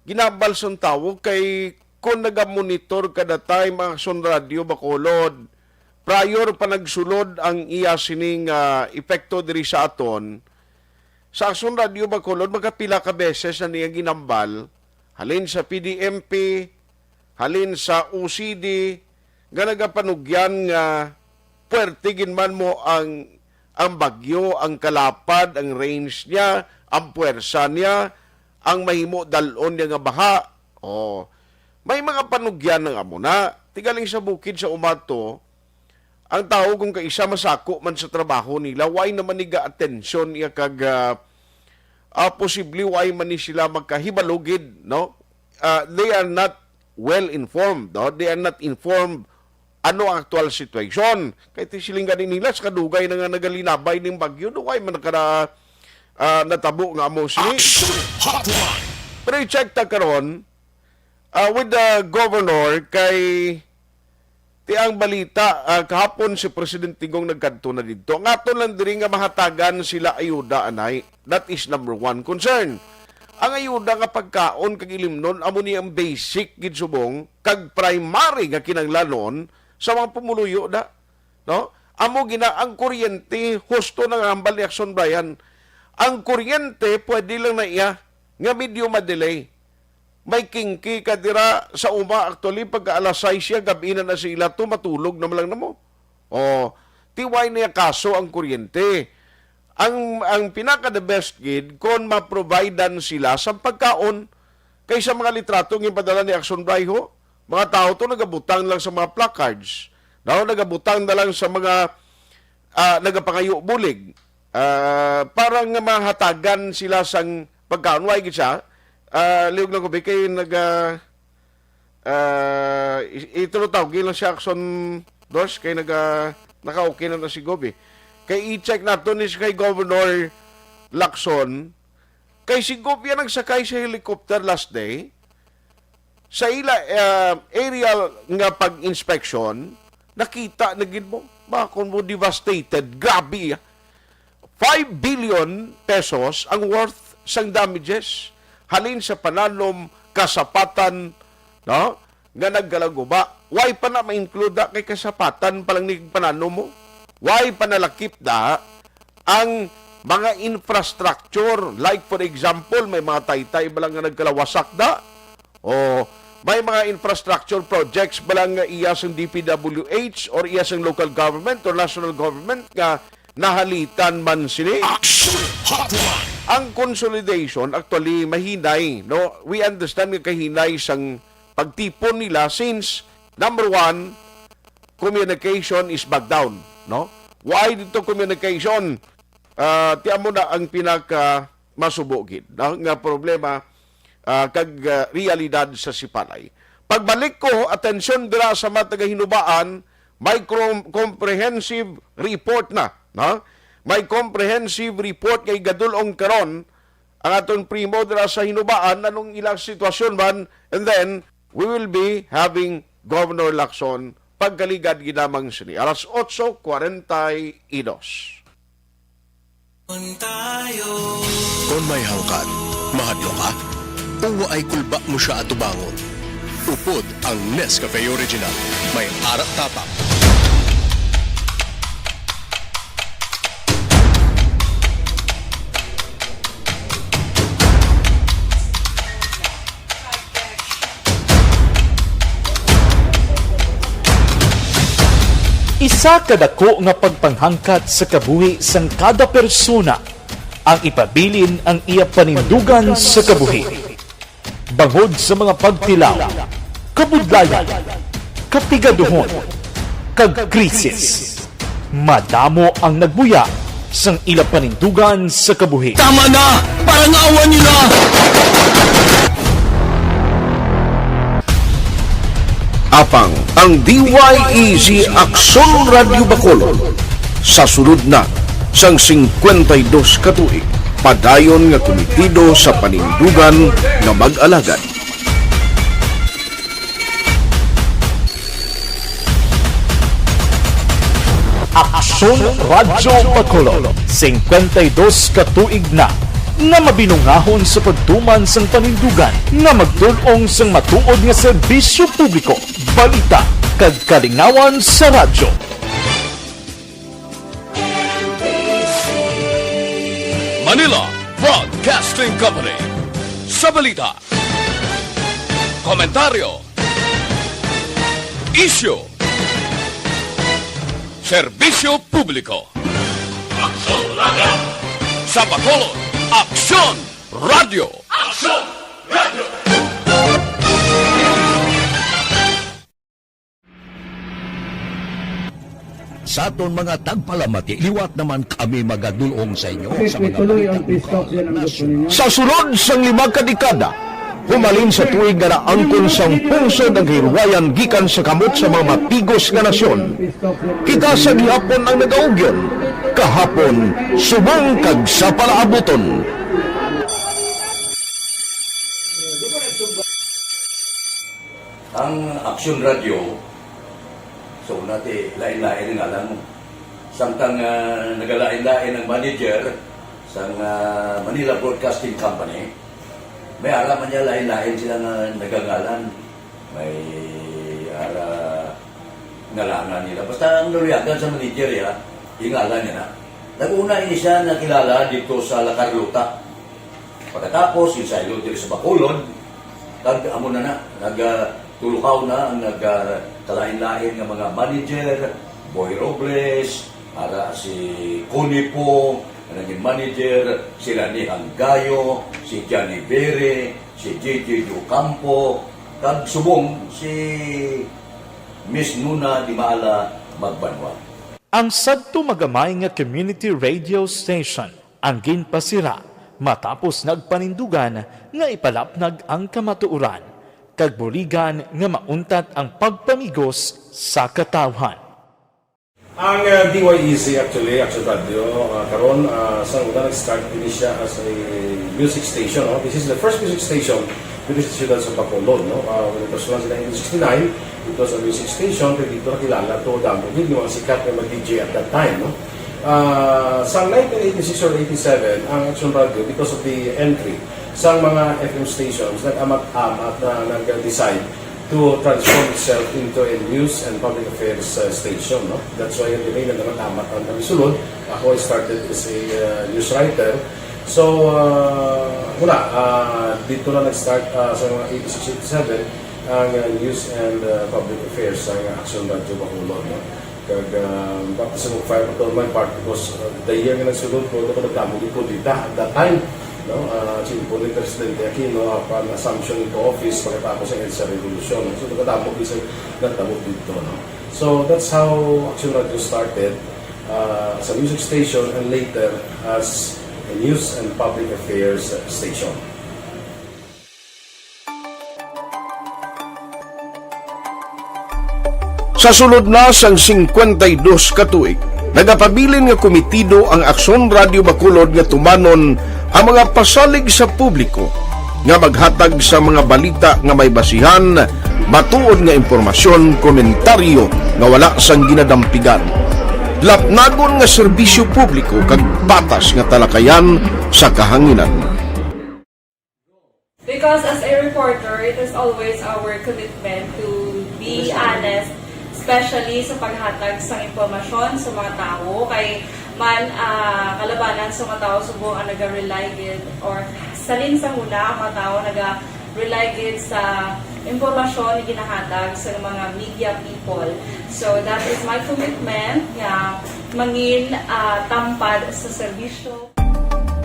ginabalson tawag kay kung nagamonitor kada time ang Action Radio Bacolod prior pa nagsulod ang iya sining epekto diri sa aton sa Action Radio Bacolod magkapila ka beses na niya ginambal halin sa PDMP halin sa OCD nga nagapanugyan nga puwerte ginman mo ang bagyo, ang kalapad, ang range niya, ang puwersa niya, ang mahimo dalon niya nga baha. May mga panugyan ng amuna. Tigaling sa bukid sa umato, ang tao kung kaisa masako man sa trabaho nila, why naman niga atensyon iya kag posible why man ni sila magkahibalugid, no? They are not well informed, no? They are not informed ano ang actual situation. Kahit siling ganin nila sa kadugay na nga nagalinabay ng bagyo, duway man nakara natabo nga mo sini. Pero i-check ta karon with the governor kay tiang balita kahapon si President Tigong nagkadto na dito. Nga aton lang diri nga mahatagan sila ayuda anay. That is number one concern. Ang ayuda nga pagkaon kag ilimnon amo ni ang basic gid subong kag primary nga kinahanglanon sa mga pumuluyo da, no? Amo gina ang kuryente husto nang hambal ni Action Brian. Ang kuryente pwede lang na iya nga medyo madelay. May kingki ka dira sa uma actually pagka alas 6 siya gabi na sila to matulog na lang namo. Tiway niya kaso ang kuryente. Ang pinaka the best gid kon ma-providean sila sa pagkaon kaysa mga litrato ng ipadala ni Action Brian. Mga tao to nagabutang lang sa mga placards. Nagabutang na lang sa mga nagapangayo bulig. Parang mahatagan sila sang pagkaon. Why gisa? Liog lang ko ba kayo ito tawag lang siya Action Dos kay naka-okay na si Gobi. Kay i-check natin is kay Governor Lacson kay si Gobi yan nagsakay sa helicopter last day sa ila aerial nga pag-inspection, nakita na gid mo, bakon mo devastated, grabe. 5 billion pesos ang worth sang damages halin sa pananom kasapatan, no? Nga naggalaguba. Why pa na ma-include da kay kasapatan palang ni pananom mo? Why pa nalakip da ang mga infrastructure like for example may mga taytay balang nga nagkalawasak da may mga infrastructure projects balang nga iyasang DPWH or iyasang local government or national government nga nahalitan man sila. Action Hotline. Ang consolidation actually mahinay, no? We understand nga kahinay sang pagtipon nila since number one, communication is back down, no? Why dito communication? Tiyan mo na ang pinaka masubugid, no? Nga problema kag realidad sa sipalay. Pagbalik ko, atensyon dira sa mga taga-hinubaan, may comprehensive report na, no? May comprehensive report kay gadulong karon ang aton primo dira sa hinubaan anong ilang sitwasyon man, and then we will be having Governor Lacson pagkaligad ginamang sini. Alas 8:42. Kung may hangkad, mahadlo ka? O ay kulba mo siya atubangon? Upod ang Nescafe Original. May arak tapak. Isa kadako nga pagpanghangkat sa kabuhi sang kada persona ang ipabilin ang iya panindugan sa kabuhi. Bangod sa mga pagtilaw, kabudlayan, kapigaduhon, kag krisis. Madamo ang nagbuya sang ila panindugan sa kabuhi. Tama na! Parang awan niyo na! Apang ang DYEZ Aksyon Radio Bacolod sa sulod na sang 52 katuig padayon nga komitido sa panindugan nga mag-alagad. Aksyon Radyo Bacolod, 52 katuig na nga mabinungahon sa pagtuman sang panindugan nga magtulong sang matuod nga serbisyo publiko, balita kag kalingawan sa radyo. Manila Broadcasting Company. Sa balita, komentaryo, issue, serbisyo publiko. Aksyon Radio! Sa Bacolod, Aksyon Radio! Aksyon Radio! Sa aton mga tagpalamati, liwat naman kami magadulong sa inyo sa mga Tuloy ang peace yan ang gusto ninyo. Sa sulod sang 5 kadekada, humalin sa tuig nga naangkon sang pungso ng hirwayan gikan sa kamot sa mga mapigos nga nasyon. Kita sa gihapon ang nagaugyon, kahapon subong kag sa palaabuton. ang Aksyon Radio. So nati lain-lain nga lang. Samtang nagalain-lain ang manager sa Manila Broadcasting Company, may alaman niya lain-lain sila nga nagangalan. May ngalangan nila. Basta ang naluyagan sa manager ya, ingalan niya na. Nag-una ini siya nakilala dito sa La Carlota. Pagkatapos, yung sa dito sa Bacolod, amo na nagtulukaw na ang nagkalain-lain ng mga manager, Boy Robles, si Connie po, naging manager, si Rani Hanggayo, si Johnny Bere, si JJ Ducampo, kag subong si Miss Nuna Di Maala Magbanwa. Ang sadto magamay nga community radio station ang ginpasira matapos nagpanindugan nga ipalapnag ang kamatuoran kag buligan nga mauntat ang pagpamigos sa katawhan. Ang DYEZ actually, Aksyon Radio, karon sa una nag-start din siya as a music station. No? This is the first music station dito sa siyudad sa Bacolod. No? When it was launched in 1969, it was a music station. Pero dito nakilala to damo yung mga sikat na mag-DJ at that time. No? Sa 1986 or 87, ang Aksyon Radio, because of the entry sa mga FM stations, nag-amat-amat na nag-decide to transform itself into a news and public affairs station. No? That's why yung dinay na naman amat ang kami sulod. Ako I started as a news writer. So, dito na nag-start sa mga 86-87 ang news and public affairs sa Aksyon Radio Bacolod. No? Kag baka sa mga fire patrol my part because the year nga nagsulod ko, ito ko nagdamog ko dita. At that time, no? Sino ni Presidente Aquino upon assumption into office pagkatapos ng EDSA Revolution. So nagkadamog isa nagdamog dito. No? So that's how Action Radio started as a music station and later as a news and public affairs station. Sa sulod na sang 52 ka tuig, nagapabilin nga komitido ang Aksyon Radio Bacolod nga tumanon ang mga pasalig sa publiko nga maghatag sa mga balita nga may basihan, matuod nga impormasyon, komentaryo nga wala sang ginadampigan. Lapnagon nga serbisyo publiko kag patas nga talakayan sa kahanginan. Because as a reporter, it is always our commitment to be honest, especially sa paghatag sa impormasyon sa mga tao, kay man kalabanan sa mga tao subong ang naga-rely gid or salin sa muna ang mga tao naga-rely gid sa impormasyon na ginahatag sa mga media people. So that is my commitment nga mangin tampad sa serbisyo.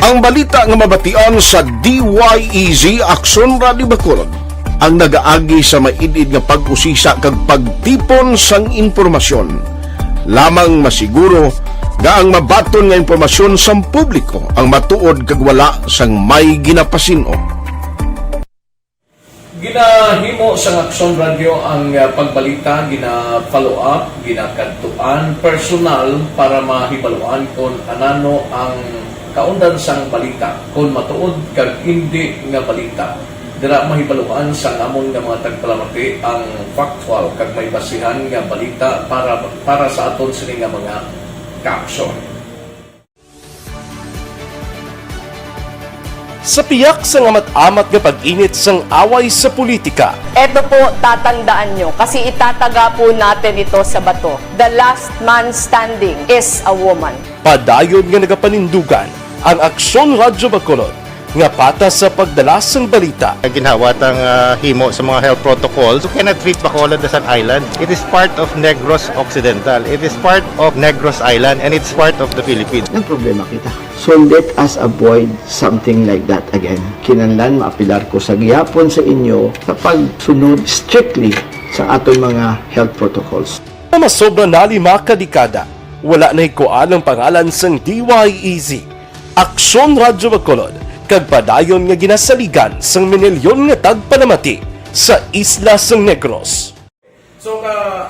Ang balita nga mabatian sa DYEZ Aksyon Radio Bacolod ang nagaagi sa maidid nga pag-usisa kag pagtipon sang impormasyon. Lamang masiguro nga ang mabaton nga impormasyon sang publiko ang matuod kag wala sang may ginapasino. Ginahimo sa Aksyon Radio ang pagbalita, gina-follow up, ginakadtuan personal para mahibaluan kung anano ang kaundan sang balita, kung matuod kag hindi nga balita. Dira mahibaluan sa amon nga mga tagpalamati ang factual kag may basihan nga balita para sa aton sini nga mga ka-aksyon. Sa piyak sa amat-amat nga pag-init sang away sa politika, Ito po, tatandaan nyo, kasi itataga po natin ito sa bato. The last man standing is a woman. padayon nga nagapanindugan ang Aksyon Radio Bacolod nga patas sa pagdala sang balita. Ginhawat ang himo sa mga health protocols. You cannot treat Bacolod as an island. It is part of Negros Occidental. It is part of Negros Island and it's part of the Philippines. Ang problema kita. So let us avoid something like that again. Kinahanglan maapilar ko sa gihapon sa inyo sa pagsunod strictly sa aton mga health protocols. Masobra na 5 kadekada, wala na hikuan ang pangalan sang DYEZ, Aksyon Radio Bacolod, kag padayon nga ginasaligan sang minilyon nga tagpanamati sa isla sang Negros. So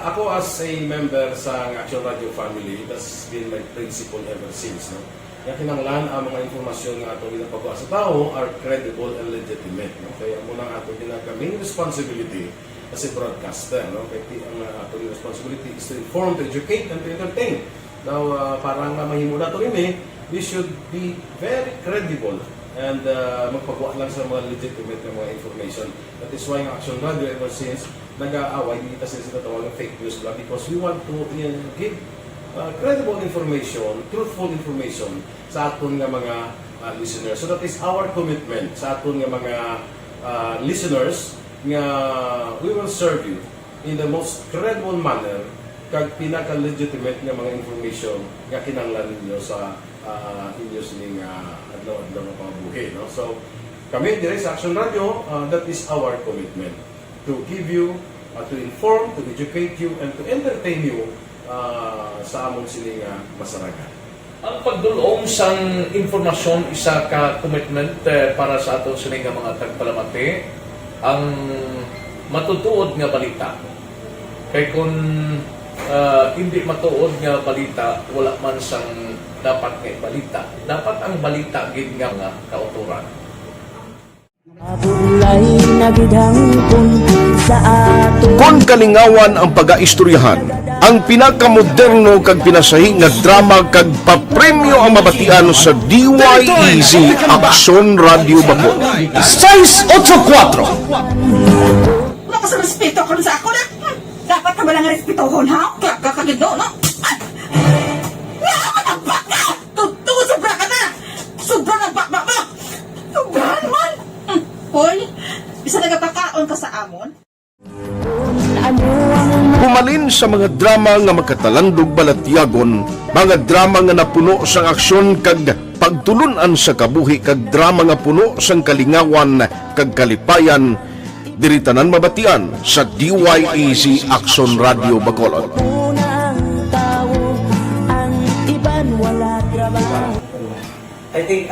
ako as a member sa Action Radio family, that's been my principle ever since. No? Kaya kinanglan ang mga informasyon nga ato ginapagawa sa tao are credible and legitimate. No? Kaya muna ato ginagawing responsibility as a broadcaster. No? Kaya ang ato responsibility is to inform, to educate, and to entertain. Now, parang mahimo na ito rin we should be very credible and magpagawa lang sa mga legitimate na mga information. That is why ang Action Radio ever since nag-aaway dito sa sinatawag ng fake news law because we want to give credible information, truthful information sa aton nga mga listeners. So that is our commitment sa aton nga mga listeners nga we will serve you in the most credible manner kag pinaka-legitimate nga mga information nga kinahanglan ninyo sa inyo sining adlaw-adlaw nga pambuhi. No? So, kami dire sa Action Radio, that is our commitment to give you, to inform, to educate you, and to entertain you sa amon sining masaragan. Ang pagdulong sang informasyon isa ka commitment para sa aton sining mga tagpalamati, ang matutuod nga balita. Kay kung hindi matuod nga balita, wala man sang dapat nga balita. Dapat ang balita gid nga kauturan. Kung kalingawan ang pag-aistoryahan, ang pinakamoderno kag pinasahi nga drama kag papremyo ang mabatian sa DYEZ Aksyon Radio Bacolod. 684 Wala ka sa respeto ko sa ako na. Dapat ka ba lang respetohon ha? Kakagino, no? Nakakabak na! Tutuwa sobra ka na! Sobra ng bakbak mo! Sobra naman! Hoy, bisa nagapakaon ka sa amon? Pumalin sa mga drama nga magkatalandog balatyagon, mga drama nga napuno sang aksyon kag pagtulunan sa kabuhi kag drama nga puno sang kalingawan kag kalipayan, diri tanan mabatian sa DYAZ Action Radio Bacolod. I think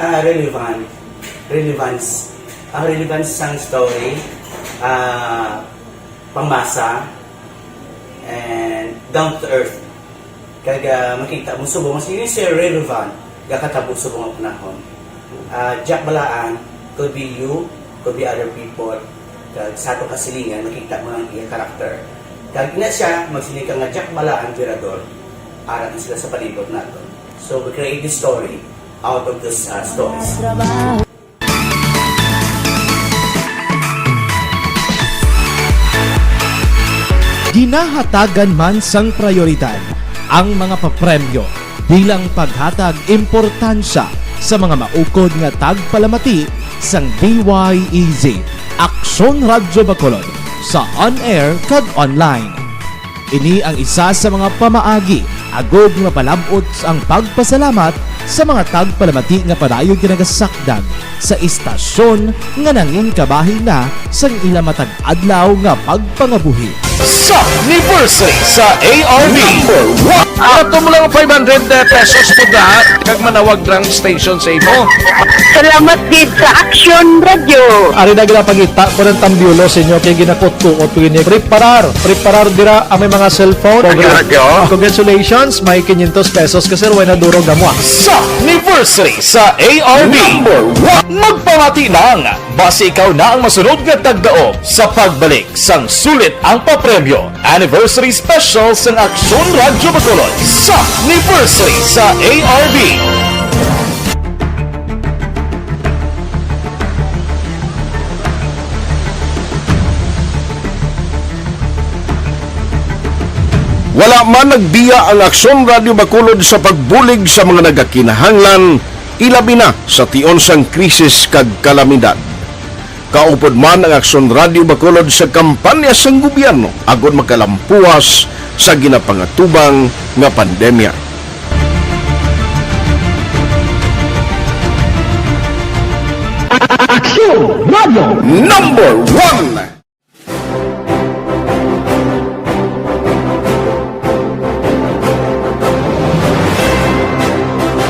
relevance sang story, pangmasa, and down to earth. Kaya makita mo subong, mas yun siya relevant, kakatapos subong ang panahon. Jack Balaan, could be you, could be other people, sa ato kasilingan, makita mo ang iyang karakter. Kaya ina siya, magsinig ka nga Jack Balaan, Virador, arat sila sa palibot nato. So we create this story out of these stories. Ginahatagan man sang prioridad ang mga papremyo bilang paghatag importansya sa mga maukod nga tagpalamati sang DYAZ Action Radio Bacolod sa on-air kag online. Ini ang isa sa mga pamaagi agod nga palabot ang pagpasalamat sa mga tagpalamati nga padayon ginagasakdag sa istasyon nga nangin kabahin na sang ila matag adlaw nga pagpangabuhi. Sa anniversary sa ARV ato mo lang 500 pesos po lahat kag manawag lang station sa imo. Salamat din sa Action Radio. Ari na ginapangita ko ng tambiulo sa inyo kay ginapot-tuot ko ini preparar dira ang may mga cellphone. Congratulations, may 500 pesos kasi way na durog mo. Sa anniversary sa ARV magpamati lang base ikaw na ang masunod nga tagdaog sa pagbalik sang sulit ang papremyo anniversary special sang Action Radio Bacolod sa anniversary sa ARV. Wala man nagbiya ang Aksyon Radio Bacolod sa pagbulig sa mga nagakinahanglan, ilabi na sa tion sang krisis kag kalamidad. Kaupod man ang Aksyon Radio Bacolod sa kampanya sang gobyerno agod makalampuas sa ginapangatubang nga pandemya. Aksyon Radio Number 1.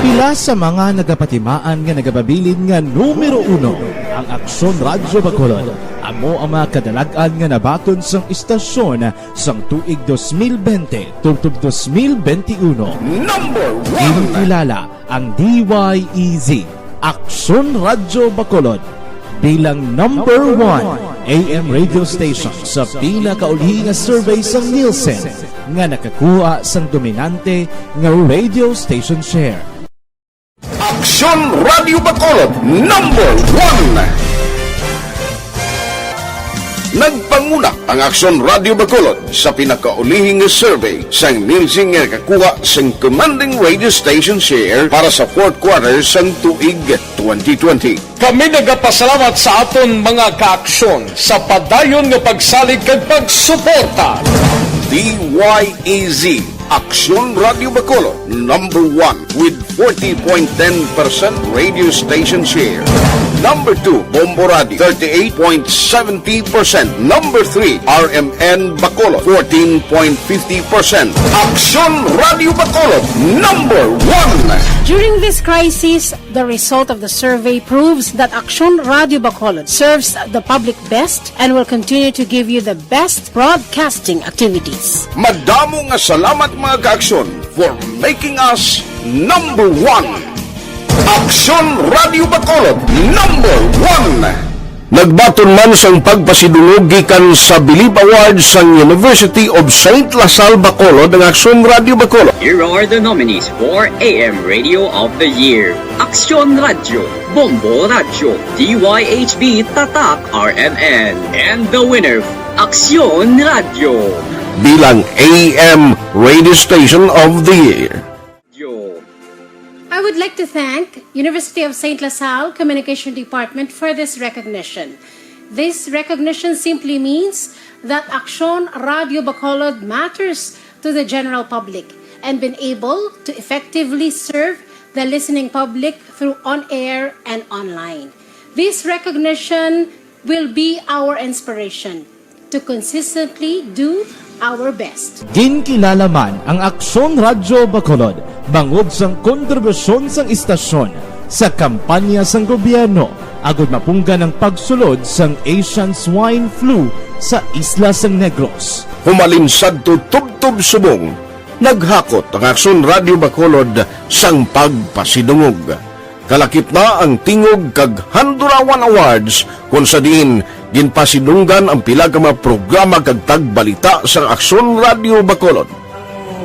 Pila sa mga nagapatimaan nga nagababilin nga numero 1 ang Aksyon Radio Bacolod. Amo ang mga kadalagan nga nabaton sang istasyon sang tuig 2020 tungtub 2021. Number 1. Kinikilala ang DYAZ Aksyon Radio Bacolod bilang number 1 AM radio station sa pila kaulhi nga survey sang Nielsen nga nakakuha sang dominante nga radio station share. Aksyon Radio Bacolod Number 1. Nagpanguna ang Aksyon Radio Bacolod sa pinakaulihing survey sang Nielsen nga kakuha sang commanding radio station share para sa fourth quarter sang tuig 2020. Kami nagapasalamat sa aton mga kaaksyon sa padayon nga pagsalig kag pagsuporta. DYAZ Aksyon Radio Bacolod number 1 with 40.10% radio station share. Number 2, Bombo Radio, 38.70%. Number 3, RMN Bacolod, 14.50%. Aksyon Radio Bacolod, number 1. During this crisis, the result of the survey proves that Action Radio Bacolod serves the public best and will continue to give you the best broadcasting activities. Madamo nga salamat mga kaaksyon for making us number 1. Aksyon Radio Bacolod number 1. Nagbaton man sang pagpasidungog gikan sa Bilib Awards sang University of St. Lasal Bacolod ang Aksyon Radio Bacolod. Here are the nominees for AM Radio of the Year: Aksyon Radio, Bombo Radio, DYHB Tatak RMN, and the winner, Aksyon Radio bilang AM Radio Station of the Year. I would like to thank University of St. Lasal Communication Department for this recognition. This recognition simply means that Aksyon Radio Bacolod matters to the general public and been able to effectively serve the listening public through on-air and online. This recognition will be our inspiration to consistently do our best. Ginkilala man ang Aksyon Radyo Bacolod bangod sang kontribusyon sang istasyon sa kampanya sang gobyerno agud mapunggan ang pagsulod sang Asian Swine Flu sa isla sang Negros. Humalinsad to tubtob subong, naghakot ang Aksyon Radio Bacolod sang pagpasidungog. Kalakip na ang tingog kag Handurawan Awards kung sa diin ginpasidunggan ang pila ka mga programa kag tagbalita sa Aksyon Radio Bacolod.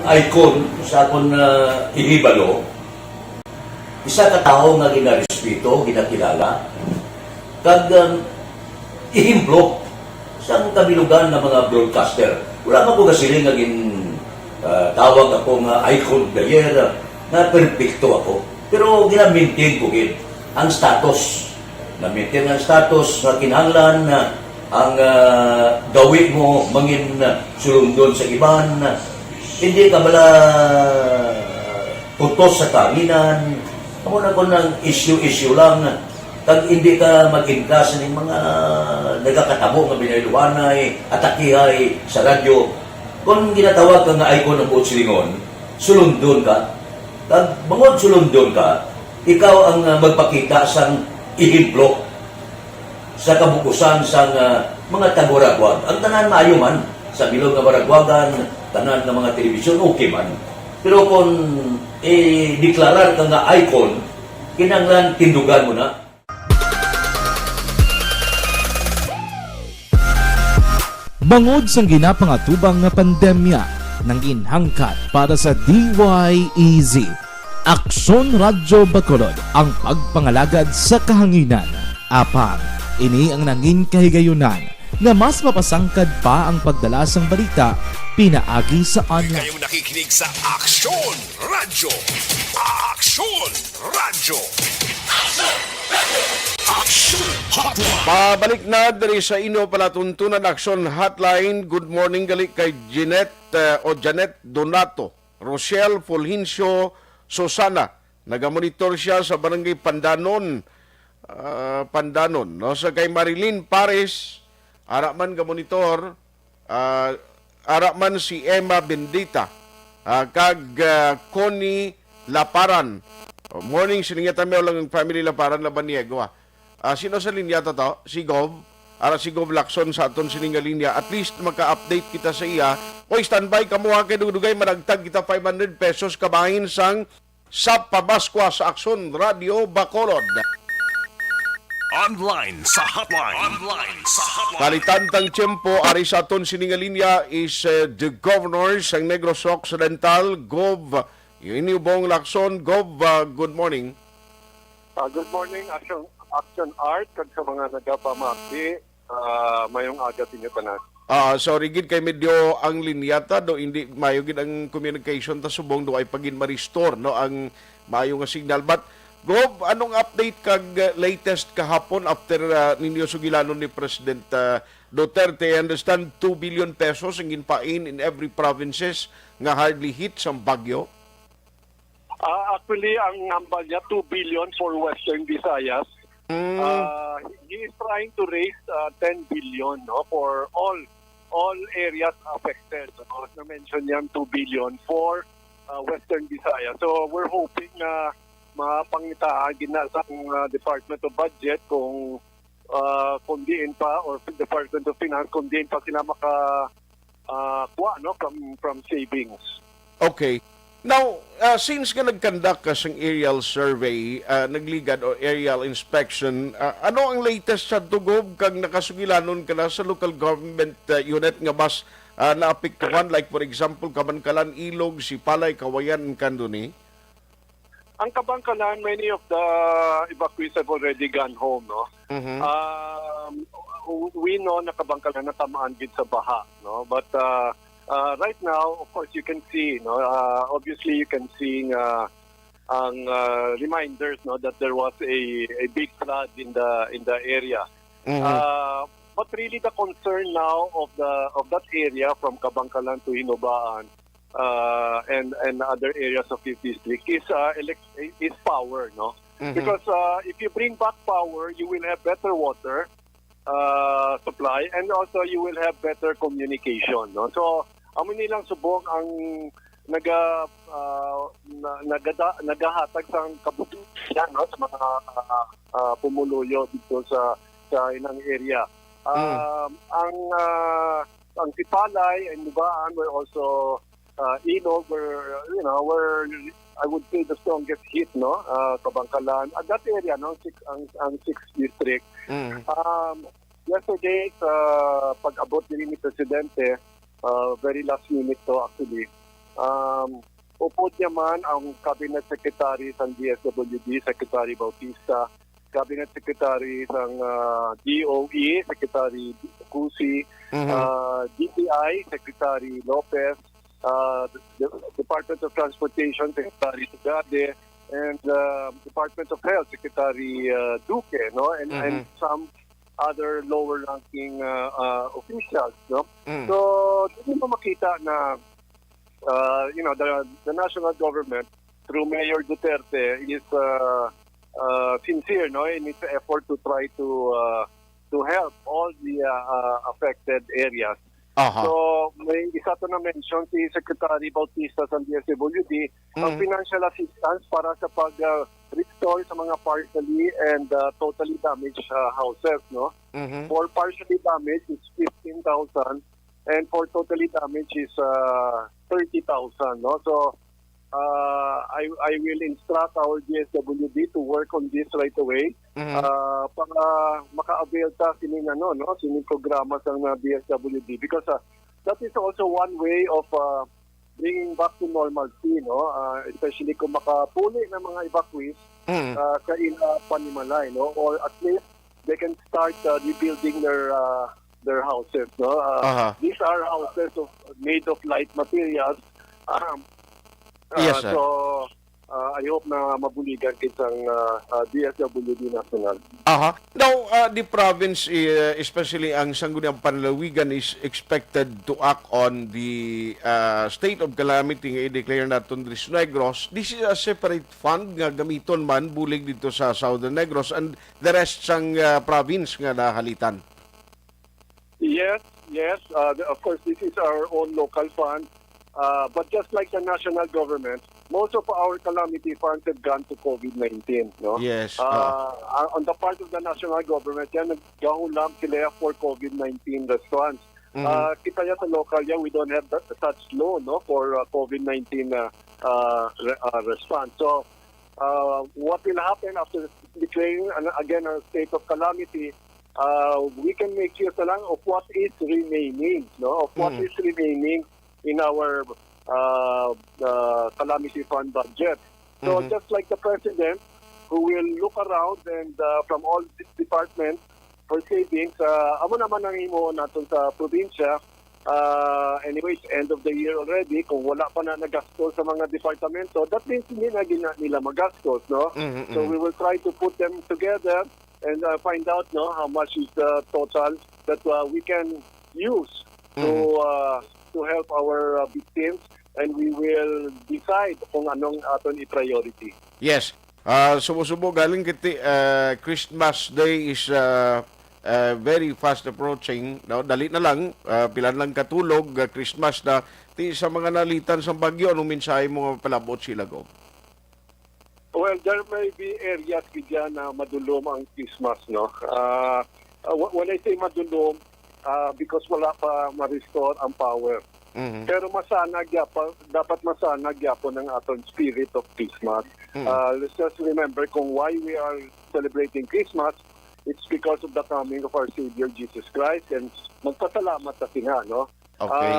Icon sa akong ihibalo, isa ka tao nga ginarespeto, ginakilala, kag ihimplo sa kabilugan ng mga broadcaster. Wala man ko kasiling nga tawag ako nga icon the year na perfecto ako. Pero gina-maintain ko ang status. Na-maintain ang status na kinahanglan na ang gawin mo mangin sulundon sa iban. Hindi ka bala putos sa tanginan. Ako na ko ng issue lang. Kag hindi ka mag-inkas ng mga nagkakatabo nga binayluanay, atakihay sa radyo. Kung ginatawag ka nga icon ng buot silingon, sulundon ka. Kag bangod sulundon ka, ikaw ang magpakita sang ihimplo sa kabukusan sang mga taga-Baragwag. Ang tanan maayo man sa bilog nga Baragwagan, tanan ng mga telebisyon, okay man. Pero kung deklarar ka nga icon, kinanglan tindugan mo na. Bangod sang ginapangatubang nga pandemya nang inhangkat para sa DYEZ, Aksyon Radyo Bacolod ang pagpangalagad sa kahanginan. Apang, ini ang nangin kahigayunan na mas mapasangkad pa ang pagdala sang balita pinaagi sa online. Kayong nakikinig sa Aksyon Radyo. Aksyon Radyo. Aksyon Hotline. Pabalik na dari sa inyo palatuntunan Aksyon Hotline. Good morning gali kay Janet Donato, Rochelle Fulgencio Susana. Nagamonitor siya sa Barangay Pandanon. No? Sa kay Marilyn Pares, araman ga monitor, araman si Emma Bendita, kag Connie Laparan. Morning, siningatan mo lang ang family Laparan Labaniego. Sino sa linya to? Si Gov. Si Gov Lacson sa aton sininga linya. At least maka-update kita sa iya. Oy, standby ka mo ha kay dugdugay managtag kita 500 pesos kabahin sang sa pabaskwa sa Aksyon Radio Bacolod. Online sa hotline. Kalitantang tiyempo, ari sa aton siningalinya is the Governor sang Negros Occidental, Gov. Inubong Lacson. Gov, good morning. Good morning, Action Art, kag sa mga nagapamati, mayong aga tinyo tanan. Sorry gid kay medyo ang linyata do hindi mayo gid ang communication ta subong do ay pagin ma-restore no ang mayo nga signal. But Gov, anong update kag latest kahapon after ninyo sugilanon ni President Duterte? I understand 2 billion pesos ang ginpain in every provinces nga hardly hit sa bagyo. Actually, ang number niya 2 billion for Western Visayas. He is trying to raise 10 billion no, for all areas affected. So, na-mention niya 2 billion for Western Visayas. So we're hoping na mapangitaan na sa Department of Budget kung diin pa or Department of Finance kung diin pa sila makakuha no, from savings. Okay. Now, since ka nag-conduct ka sang aerial survey, nagligad o aerial inspection, ano ang latest sa tugob kag nakasugilanon ka na sa local government unit nga bas naapektuhan? Like for example, Kabankalan, Ilog, Sipalay, Kawayan, Kanduni? Ang Kabangkalan, many of the evacuees have already gone home, no? Mm-hmm. We know na Kabangkalan na tamaan din sa baha, no? But right now, of course, you can see, no? Obviously, you can see ang reminders, no, that there was a big flood in the area. Mm-hmm. But really, the concern now of that area from Kabangkalan to Hinobaan and other areas of his district is power, no? Mhm. Because if you bring back power, you will have better water supply, and also you will have better communication, no? So amo nilang subong ang nagahatag sa kabutihan, no, sa mga pumuluyo dito sa inang area. Ang Sipalay and Nubaan were also Inog were I would say the strongest hit, no, Kabangkalan at that area, no, ang 6th district. Yesterday pag-abot din ni Presidente, very last minute to actually, upod niya man ang Cabinet Secretary ng DSWD, Secretary Bautista, Cabinet Secretary ng DOE, Secretary Cusi, DTI, Secretary Lopez, Department of Transportation, Secretary Tugade, and Department of Health, Secretary Duque, no, and some other lower-ranking officials, no. So, hindi mo makita na the national government through Mayor Duterte is sincere, no, in its effort to try to help all the affected areas. So may isa to na mention si Secretary Bautista sa DSWD ang financial assistance para sa pag-restore sa mga partially and totally damaged houses, no. For partially damaged it's 15,000 and for totally damaged is 30,000, no. So I will instruct our DSWD to work on this right away para maka-avail ta sining sining programa sa DSWD, because that is also one way of bringing back to normalcy, no, especially kung makapuli ng mga evacuees sa Panimalay, no, or at least they can start rebuilding their houses, no. These are houses made of light materials. Yes, sir. So, I hope na mabuligan kitang DSWD National. Now, the province, especially ang Sangguniang Panlalawigan, is expected to act on the state of calamity nga i-declare natin Ris Negros. This is a separate fund nga gamiton man bulig dito sa Southern Negros and the rest sang province nga nahalitan. Yes. Of course, this is our own local fund. But just like the national government, most of our calamity funds have gone to COVID-19. No? Yes. On the part of the national government, yan naggahulam sila for COVID-19 response. Kita yan sa local yan, we don't have such law, no, for COVID-19 response. So, what will happen after declaring again a state of calamity? We can make use lang of what is remaining, no, of what is remaining in our calamity fund budget. So just like the President, who will look around and from all these departments for savings, amo naman ang imo natin sa probinsya. Anyways, end of the year already, kung wala pa na nagastos sa mga departamento, that means hindi na nila magastos, no? So we will try to put them together and find out, no, how much is the total that we can use to help our victims, and we will decide kung anong aton i-priority. Yes. Subo galing kiti Christmas Day is very fast approaching. No? Dali na lang, pilan lang katulog, Christmas na. Sa mga nalitan sa bagyo, anong mensahe mo palabot sila, go? Well, there may be areas dyan na madulom ang Christmas, no? When I say madulom, because wala pa ma-restore ang power. Pero dapat masanag yapon ng aton spirit of Christmas. Let's just remember kung why we are celebrating Christmas. It's because of the coming of our Savior Jesus Christ, and magpasalamat sa Tina, no? Okay.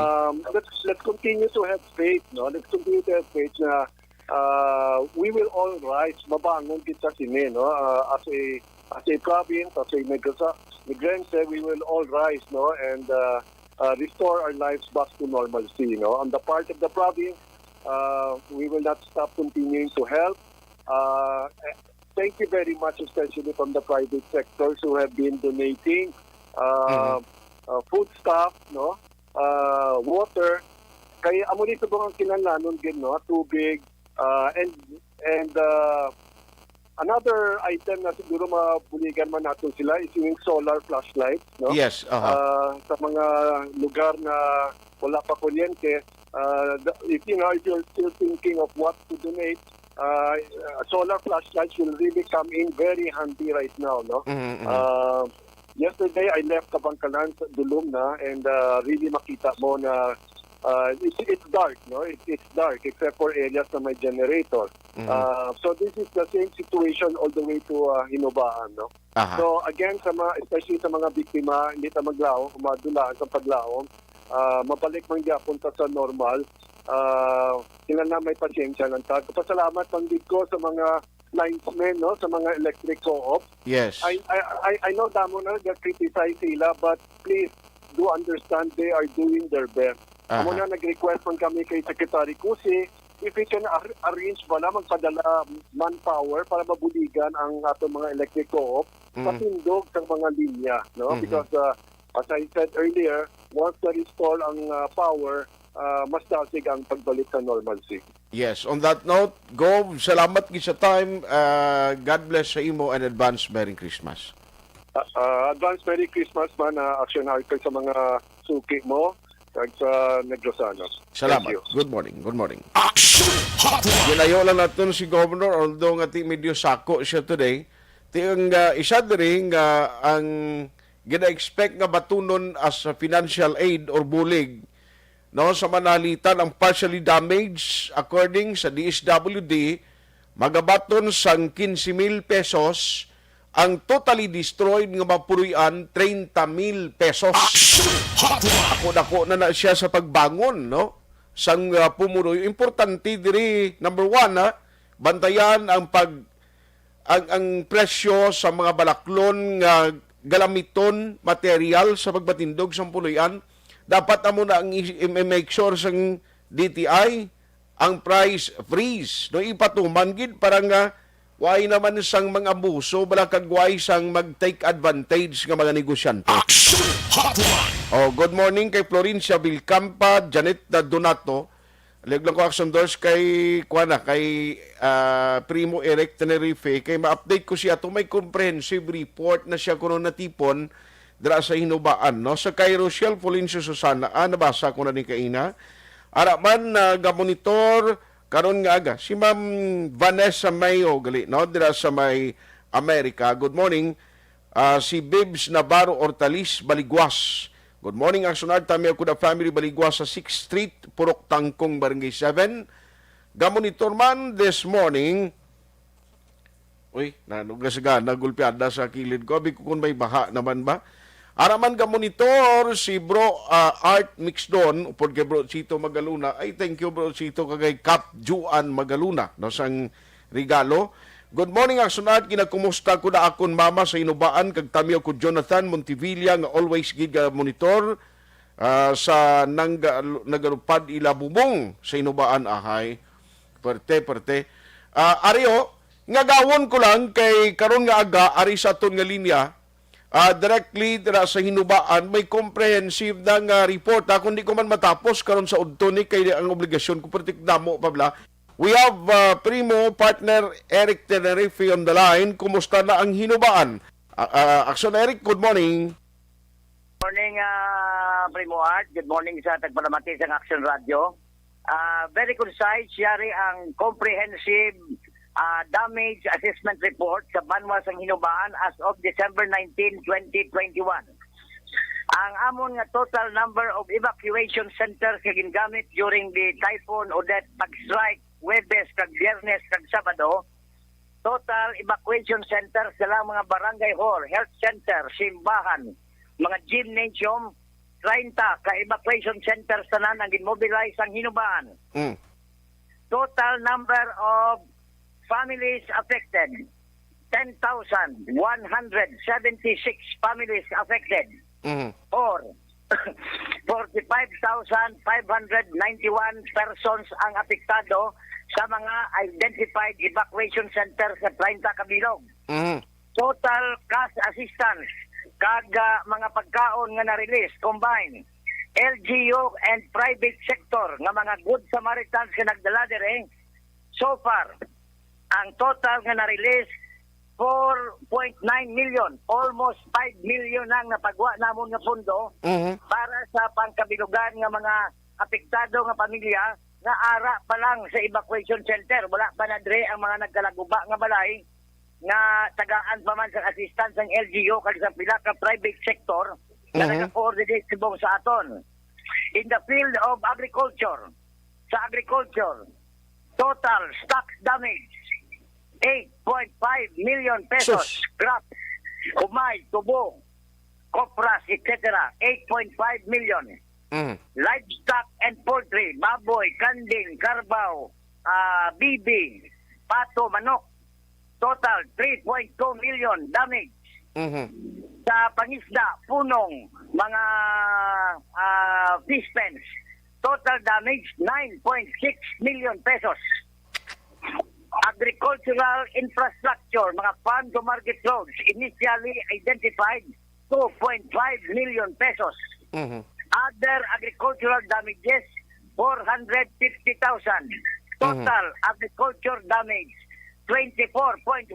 Let's continue to have faith, no? Let's continue to have faith na we will all rise, mabangon kita sini, no? As a province, as a Negrense, we will all rise, no, and restore our lives back to normalcy, no. On the part of the province, we will not stop continuing to help. Thank you very much, especially from the private sectors who have been donating food stuff, no, water, Kaya amo dito bang kinahanglanon gid no, tubig and another item na siguro mabuligan man natin sila is yung solar flashlights, no? Yes, sa mga lugar na wala pa kuryente, if you're still thinking of what to donate, solar flashlights will really come in very handy right now, no? Yesterday I left Kabangkalan sa Dulum na, and really makita mo na it's dark, no? It's dark except for areas na may generator. So this is the same situation all the way to Hinubaan, no? So again, especially sa mga biktima, hindi ta maglaom, madulaan sa paglaom, mabalik man punta sa normal. Tingnan na may pasyensya ng tag. Pasalamat man ko sa mga linesmen, no, sa mga electric co-op. Yes. I know damo na criticize sila, but please do understand they are doing their best. Amo na nag-request man kami kay Secretary Cusi, if we can arrange magpadala manpower para mabuligan ang atong mga electric co-op patindog sa mga linya, no? Because as I said earlier, once na-restore ang power, mas tasig ang pagbalik sa normalcy. Yes, on that note, Gov, salamat gid sa time. God bless sa imo and advance Merry Christmas. Advance Merry Christmas man, Action Arcade sa mga suki mo kag sa Negros Sana. Salamat. Good morning. Good morning. Ginayo lang natin si Governor, although nga ti medyo sako siya today. Tiyang isa diri nga ang gina-expect nga batunon as financial aid or bulig, no, sa manalitan ang partially damaged according sa DSWD magabaton sang 15,000 pesos, ang totally destroyed nga mapuruyan 30,000 pesos. Ako na siya sa pagbangon, no, sang pumuroy. Importante diri, number one, bantayan ang ang presyo sa mga balaklon nga galamiton material sa pagbatindog sa puluyan. Dapat amo na ang make sure sang DTI ang price freeze, no, ipatuman gid para nga way naman sang mga abuso, bala kag way sang mag-take advantage nga mga negosyante. Good morning kay Florencia Vilcampa, Janet Donato. Leglang ko action doors kay Primo Eric Tenerife, kay ma-update ko siya to may comprehensive report na siya kuno natipon dira sa Hinubaan, no? Sa kay Rochelle Florencio Susana, nabasa ko na ni kaina. Araman ga-monitor karon nga aga si Ma'am Vanessa Mayo gali, no, dira sa may Amerika. Good morning. Si Bibs Navarro Ortalis Baligwas. Good morning, ang sunod tami ako na family Baligwas sa 6th Street, Purok Tangkong, Barangay 7. Gamonitor man this morning. Uy, nagulpiada sa kilid ko. Big kung may baha naman ba? Araman ka monitor si Bro Art Mixdon upod kay Bro Chito Magaluna. Ay, thank you Bro Chito kagay Cap Juan Magaluna, no, sang regalo. Good morning, ang sunod kinakumusta ko na akon mama sa Hinubaan kag tamiyo ko Jonathan Montevilla nga always gid monitor sa nagarupad ila bubong sa Hinubaan ahay. Perte. Ario, nga gawon ko lang kay karon nga aga ari sa aton nga linya. Directly dira sa Hinubaan may comprehensive na nga report. Kung di ko man matapos karon sa udto ni kay ang obligasyon ko pertik damo pabla. We have Primo partner Eric Tenerife on the line. Kumusta na ang Hinubaan? Action Eric, good morning. Morning, Primo Art. Good morning sa tagpalamati sa Action Radio. Very concise, yari ang comprehensive damage assessment report sa Banwas ang Hinubaan as of December 19, 2021. Ang amon nga total number of evacuation centers nga gingamit during the Typhoon Odette pag-strike Webes kag Biyernes kag Sabado, total evacuation centers sa mga barangay hall, health center, simbahan, mga gymnasium, 30 ka evacuation centers tanan ang ginmobilize ang Hinubaan. Total number of families affected, 10,176 families affected. Or 45,591 persons ang apektado sa mga identified evacuation centers sa 30 kabilog. Total cash assistance kag mga pagkaon nga na-release combined LGU and private sector nga mga good Samaritans nga nagdala dire. So far, ang total nga na-release 4.9 million, almost 5 million nang napagwa namon nga pondo para sa pangkabilugan nga mga apektado nga pamilya nga ara pa lang sa evacuation center. Wala pa na dire ang mga nagkalaguba nga balay nga tagaan pa man sa assistance ng LGU kag sa pila ka private sector na nag-coordinate subong sa aton. In the field of agriculture, sa agriculture, total stock damage 8.5 million pesos. Crop, humay, tubo, kopras, etc. 8.5 million. Livestock and poultry, baboy, kanding, karbaw, bibi, pato, manok. Total 3.2 million damage. Sa pangisda, punong, mga fish pens, total damage 9.6 million pesos. Agricultural infrastructure, mga farm to market roads, initially identified 2.5 million pesos. Other agricultural damages 450,000. Total agriculture damage 24.1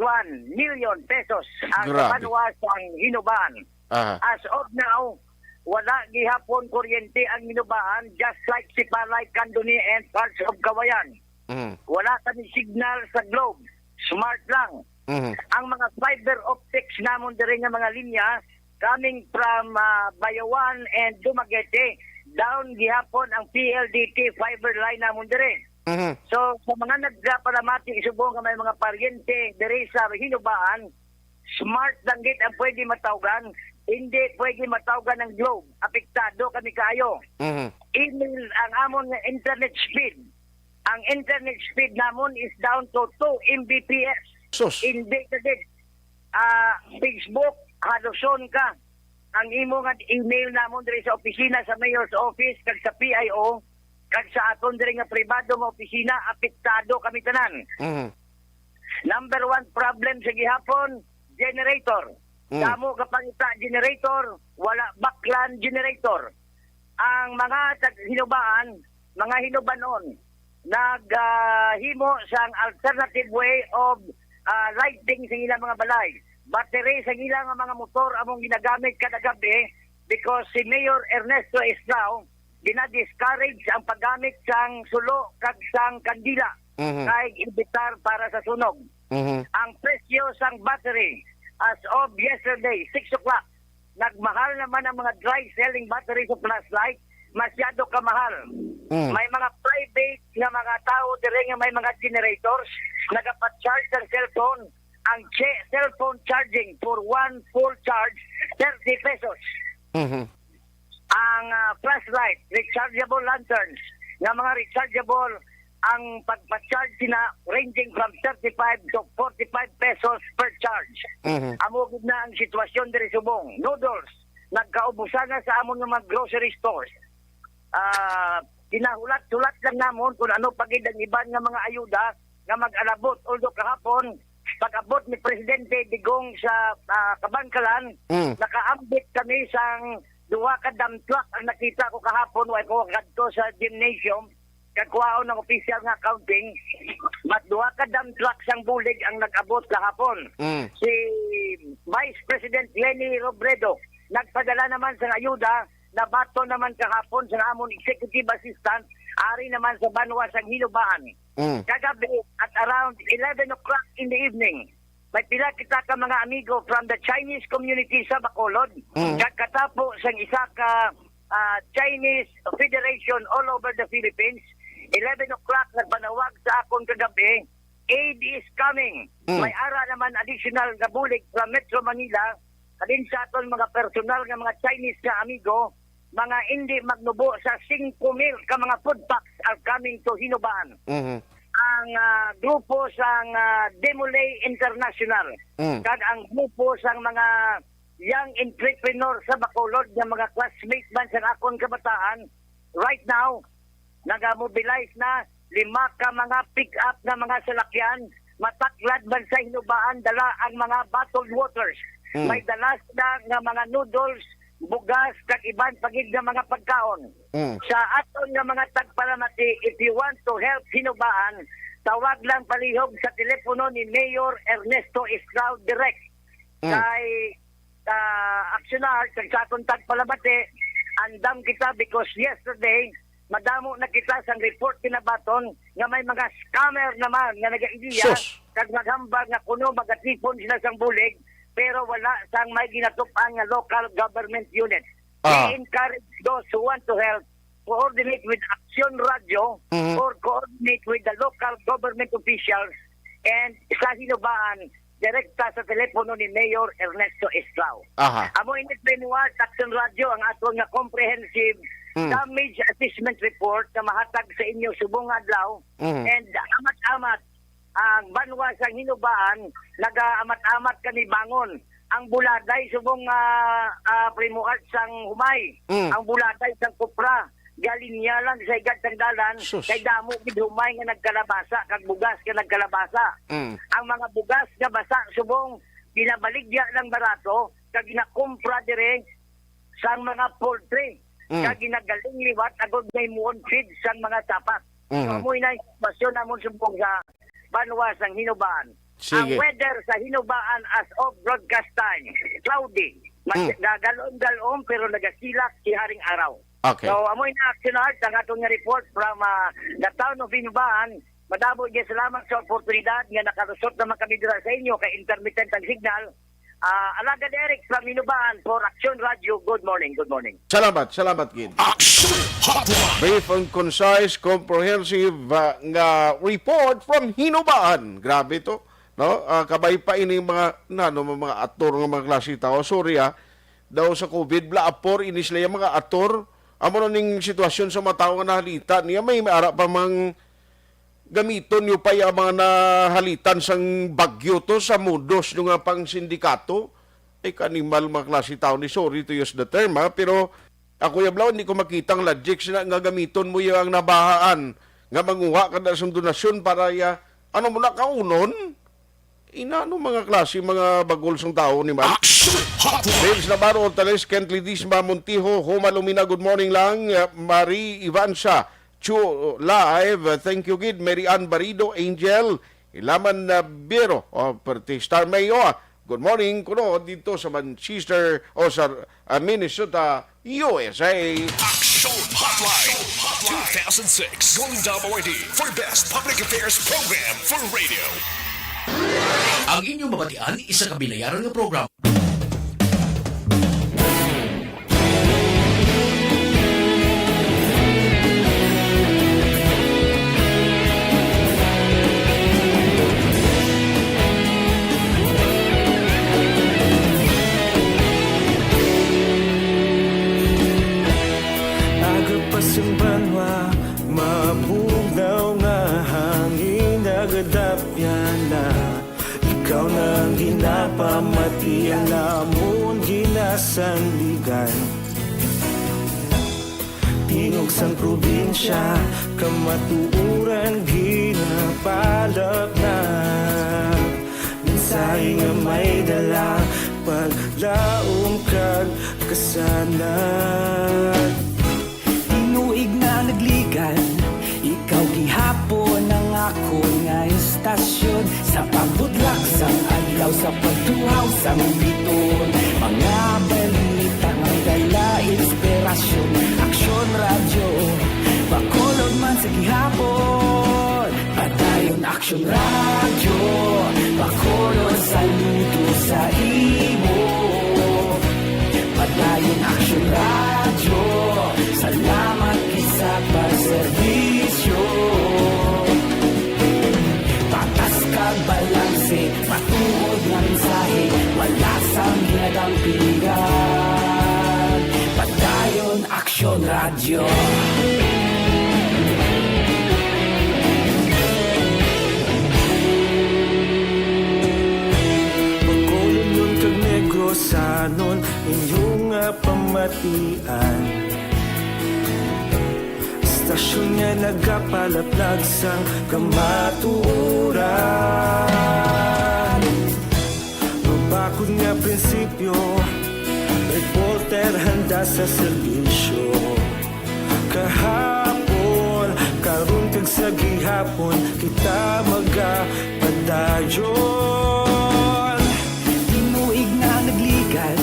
million pesos ang kapanuwas ang Hinubahan. As of now, wala gihapon kuryente ang Hinubahan, just like Sipalay, Candoni, and parts of Kawayan. Wala kami signal sa globe. Smart lang. Ang mga fiber optics namon dire nga mga linya coming from Bayawan and Dumaguete, down gihapon ang PLDT fiber line namon dire. So, sa mga nagpalamati isubong nga may mga paryente dire sa Hinubahan, smart lang gid ang pwede matawgan, hindi pwede matawgan ng globe. Apektado kami kayo. Email ang amon nga internet speed. Ang internet speed namon is down to 2 Mbps. Hindi kadid. Facebook, haluson ka. Ang imo nga email namon dire sa opisina sa mayor's office kag sa PIO kag sa aton dire nga pribado nga opisina, apektado kami tanan. Number one problem sa gihapon, generator. Damo kapangita generator, wala backland generator. Ang mga Hinubahan, mga Hinubanon, naghimo sang alternative way of lighting sa ilang mga balay. Battery sa ilang mga motor among ginagamit kada gabi because si Mayor Ernesto Estrao dinadiscourage ang paggamit sang sulo kag sang kandila kay imbitar para sa sunog. Ang presyo sang battery as of yesterday, 6 o'clock, nagmahal naman ang mga dry selling battery sa flashlight, masyado kamahal. May mga private nga mga tao dire nga may mga generators, nagapa-charge ng cellphone. Ang cellphone charging for one full charge, 30 pesos. Ang flashlight, rechargeable lanterns, nga mga rechargeable, ang pagpa-charge sina ranging from 35 to 45 pesos per charge. Amugid na ang sitwasyon diri subong. Noodles, nagkaubusan na sa amon nga mga grocery stores. Kinahulat-hulat lang namon kung ano pagid ang iban nga mga ayuda nga mag-alabot. Although kahapon, pag-abot ni Presidente Digong sa Kabangkalan, nakaambit kami sang duwa ka dump truck ang nakita ko kahapon, way ko kadto sa gymnasium, kagkuhaon ng official nga accounting, mas duwa ka dump truck sang bulig ang nag-abot kahapon. Si Vice President Leni Robredo, nagpadala naman sa ayuda, nabato naman kahapon sa amon executive assistant, ari naman sa Banwa sang Hinubahan. Kagabi at around 11 o'clock in the evening, may pila kita ka mga amigo from the Chinese community sa Bacolod. Kagkatapo sang isa ka Chinese Federation all over the Philippines. 11 o'clock nagpanawag sa akong kagabi, aid is coming. May ara naman additional na bulig from Metro Manila. Kadin sa aton mga personal nga mga Chinese na amigo, mga hindi magnubo sa 5,000 ka mga food packs are coming to Hinubahan. Ang grupo sang Demolay International, kag ang grupo sang mga young entrepreneur sa Bacolod nga mga classmates man sa akong kabataan, right now, nag-mobilize na 5 ka mga pick-up na mga salakyan, mataklad man sa Hinubahan, dala ang mga bottled waters. May dalas na nga mga noodles, bugas, kag iban pagid nga mga pagkaon. Sa aton nga mga tagpalamati, if you want to help Hinubaan, tawag lang palihog sa telepono ni Mayor Ernesto Estrao direct. Kay aksyonar, kag sa aton tagpalamati, andam kita because yesterday, madamo na kita sa report kinabaton nga may mga scammer naman nga nag-iidiya kag maghambag nga kuno magatipon sila sang bulig pero wala sang may ginatupan nga local government unit. We encourage those who want to help coordinate with Action Radio or coordinate with the local government officials and sa Hinubaan direkta sa telepono ni Mayor Ernesto Estrao. Amo init binuhat Action Radio ang aton nga comprehensive damage assessment report na mahatag sa inyo subong adlaw and amat-amat ang banwa sa Hinubaan naga-amat-amat kani bangon ang buladay subong primuhat sang humay ang buladay sang kupra galinya lang sa igad sang dalan kay damo gid humay nga nagkalabasa kag bugas nga nagkalabasa ang mga bugas nga basa subong ginabaligya lang barato kag ginakumpra dire sang mga poultry kag ginagaling liwat agod may muon feed sang mga tapat so mo ina basyon namon subong sa banwa sang Hinubaan. Ang weather sa Hinubaan as of broadcast time, cloudy. Galon-galon pero nagasilak si haring araw. Okay. So amoy na action art ang atong nga report from the town of Hinubaan. Madamo gyud salamat sa oportunidad nga nakalusot naman kami dira sa inyo kay intermittent ang signal. Alaga Derek from Hinubaan for Action Radio. Good morning. Good morning. Salamat Gid. Action Hotline. Brief and concise, comprehensive nga report from Hinubaan. Grabe to, no? Kabay pa ini mga mga aktor nga mga klase tao. Sorry daw sa COVID bla apor inis laya mga aktor. Amo na ning sitwasyon sa mga tao nga nahalita niya may ara pa mang gamiton niyo pa yung mga nahalitan sang bagyo to sa mudos nyo nga pang sindikato. Kanimal mga klase tao ni sorry to use the term pero ako yablaw hindi ko makitang logic na nga gamiton mo yung nabahaan nga manguha ka na sa donasyon para ano mo na kaunon inano mga klase mga bagol sang tao ni man. James Navarro, Ortales, Kent Lidisma, Montijo, Homa Lumina, good morning lang. Marie Ivansa, Chu Live, thank you Gid, Mary Ann Barido, Angel, Ilaman Biro, Perti Star Mayo, good morning kuno dito sa Manchester o sa Minnesota, USA. Action Hotline 2006 Golden Dome Award for Best Public Affairs Program for Radio. Ang inyong mabatian, isa kabilayaran ng program. Banwa, mabugnaw nga hangin nagadapyan na ikaw nang ginapamati ang lamon ginasandigan tingog sang probinsya kamatuuran ginapalak na minsay nga may dala paglaong kag kasanan tuig na nagligan, ikaw gihapon ang ako nga istasyon sa pagbudlak sang adlaw sa pagtuhaw sang biton mga balita nga dala inspirasyon Action Radio bakolod man sa gihapon padayon Action Radio bakolod sa luto sa imo padayon Action Radio salamat sa pagserbisyo patas kag balanse matuod nga mensahe wala sang ginadang piligan padayon Action Radio Bacolod nun kag Negros sanon inyong pamatian Stasyon nga nagapalaplag sang kamaturan Mabakod nga prinsipyo Reporter pada sa serbisyo. Kahapon, karon kag sa gihapon, kita magapadayon. Tinuig na nagligan,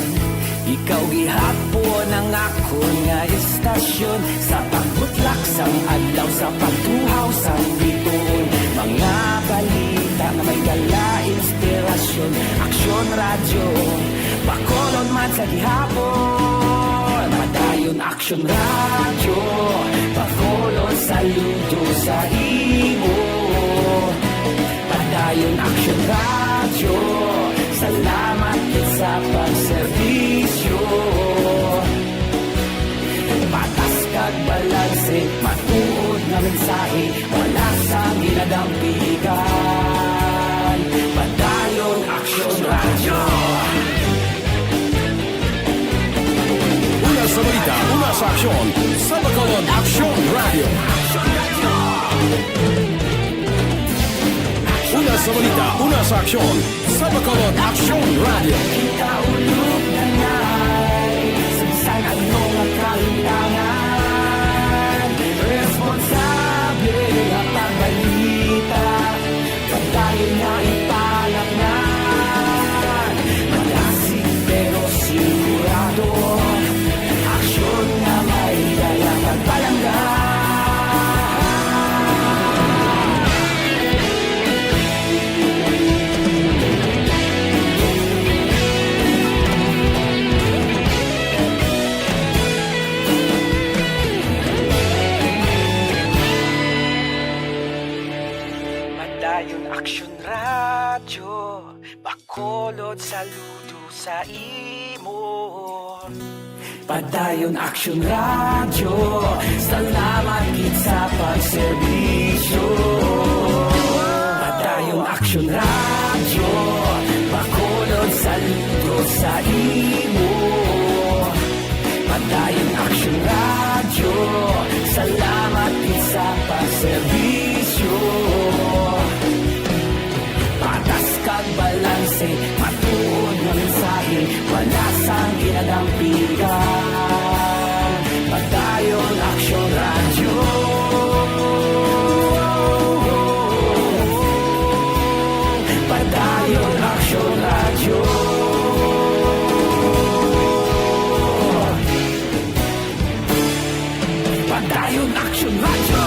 ikaw gihapon ang akon nga istasyon. Sa pagbutlak sang adlaw, sa pagtuhaw sang biton, mga balita na may dala inspirasyon. Aksyon radyo, Bacolod man sa gihapon. Padayon Aksyon radyo, Bacolod saludo sa imo. Padayon Aksyon radyo, salamat sa pagserbisyo. Patas kag balanse, matuod nga mensahe, wala sang ginadampigan. Padayon Aksyon radyo. Una sa balita, una sa aksyon, sa Bacolod Aksyon Radio. Una sa balita, una sa aksyon, sa Bacolod Aksyon Radio. Kita ulog na ngay, sa ano nga kailangan. Responsable nga pagbalita, pagdayon nga ipalaknan. Malasig pero sigurado, aksyon nga may dalang pagpalanggan. Padayon Aksyon radyo, Bacolod saludo sa imo. Padayon Aksyon radyo, salamat gid sa pagserbisyo. Padayon Aksyon radyo, Bacolod saludo sa imo. Padayon Aksyon radyo, salamat gid sa pagserbisyo. Patas kag balanse, matuod nga mensahe, wala sang ginadampigan. Padayon Aksyon radyo. Padayon Aksyon radyo. Padayon Aksyon radyo.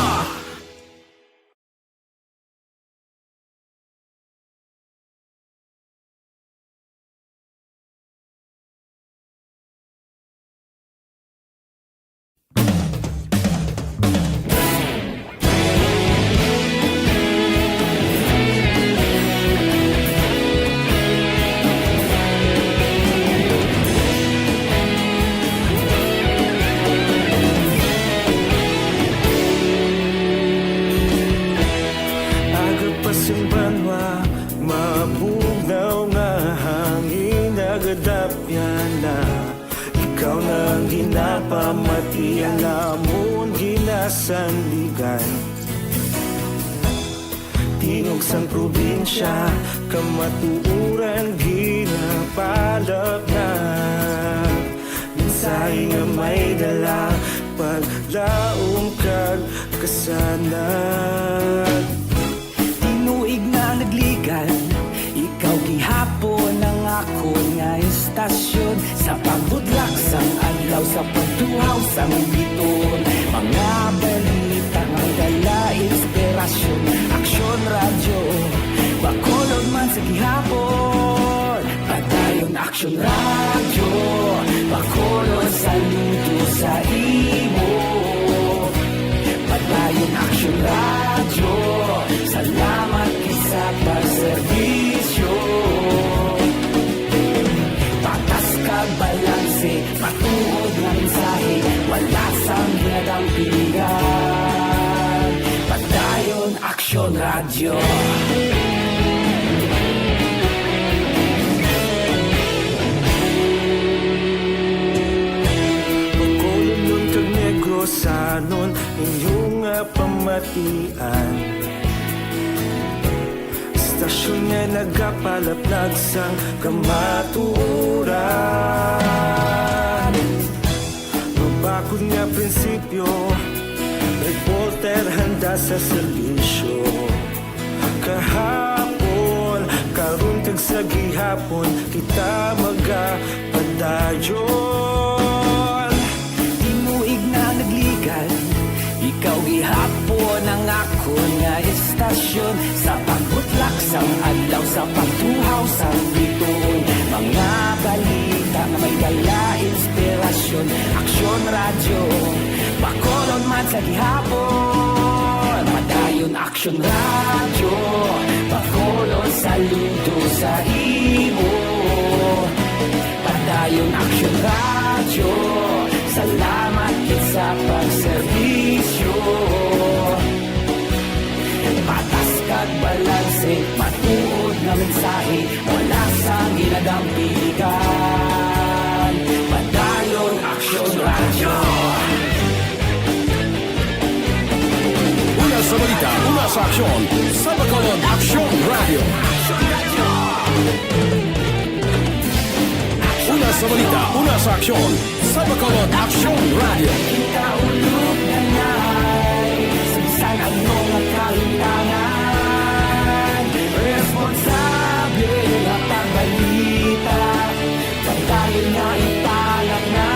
Agapasumbanwa, mabugnaw nga hangin nagadapyan na. Ikaw nang ginapamatian namon ginasandigan. Tingog sang probinsya, kamatuuran ginapalak na. Mensahe nga may dala, paglaom kag kasanag. Tinuig na nagligan, ikaw gihapon ang ako nga istasyon. Sa pagbudlak sang adlaw, sa pagtuhaw sang biton, mga balita nga dala inspirasyon. Aksyon radyo, Bacolod man sa gihapon. Padayon Aksyon radyo, Bacolod saludo sa imo. Padayon Aksyon radyo, salamat sa pagserbisyo. Patas kag balanse, matuod nga mensahe, wala sang ginadampigan. Padayon Aksyon radyo. Bacolod nun kag Negros sanon, inyong pamatian. Istasyon nga nagapalaplag sang kamaturan. bakod nga prinsipyo, reporter handa sa serbisyo. Kahapon, karon kag sa gihapon, kita magapadayon. Timuig na nagligan, ikaw gihapon ang ako nga estasyon. Sa pagbutlak sang adlaw, sa pagtuhaw sang bituon, mga balita nga may dala inspirasyon. Aksyon radyo, Bacolod man sa gihapon. Padayon Aksyon radyo, Bacolod saludo sa imo. Padayon Aksyon radyo, salamat kit sa pagserbisyo. Patas kag balanse, matuod na mensahe, wala sa ginadampigan. Padayon Aksyon radyo. Una sa balita, una sa aksyon, sa Bacolod Aksyon Radio. Una sa balita, una sa aksyon, sa Bacolod Aksyon Radio. Kaulog na na'y sinsan ang mga kalintangan. Responsable na pagbalita, pagkain na ipalag na.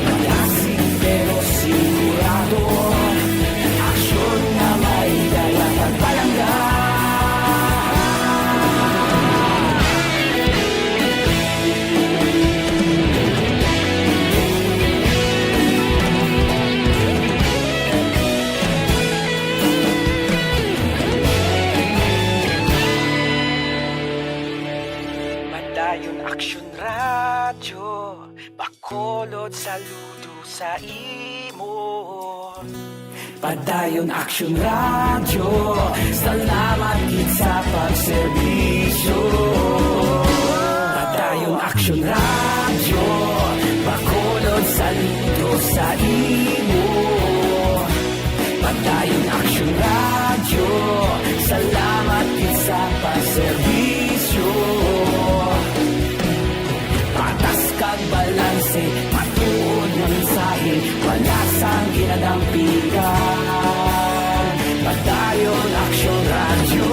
Magasig pero sigurado, aksyon na may dala pagpalanggan. Padayon Aksyon radyo, Bacolod saludo sa imo. Padayon Aksyon radyo, salamat gid sa pagserbisyo. Padayon Aksyon radyo, Bacolod saludo sa imo. Padayon Aksyon radyo, salamat gid sa pagserbisyo. Patas kag balanse, matuod na mensahe, wala sang ginadampigan. Padayon Aksyon radyo.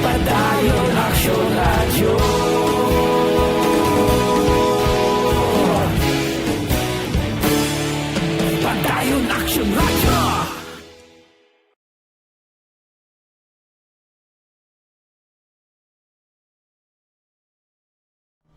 Padayon Aksyon radyo. Padayon Aksyon radyo.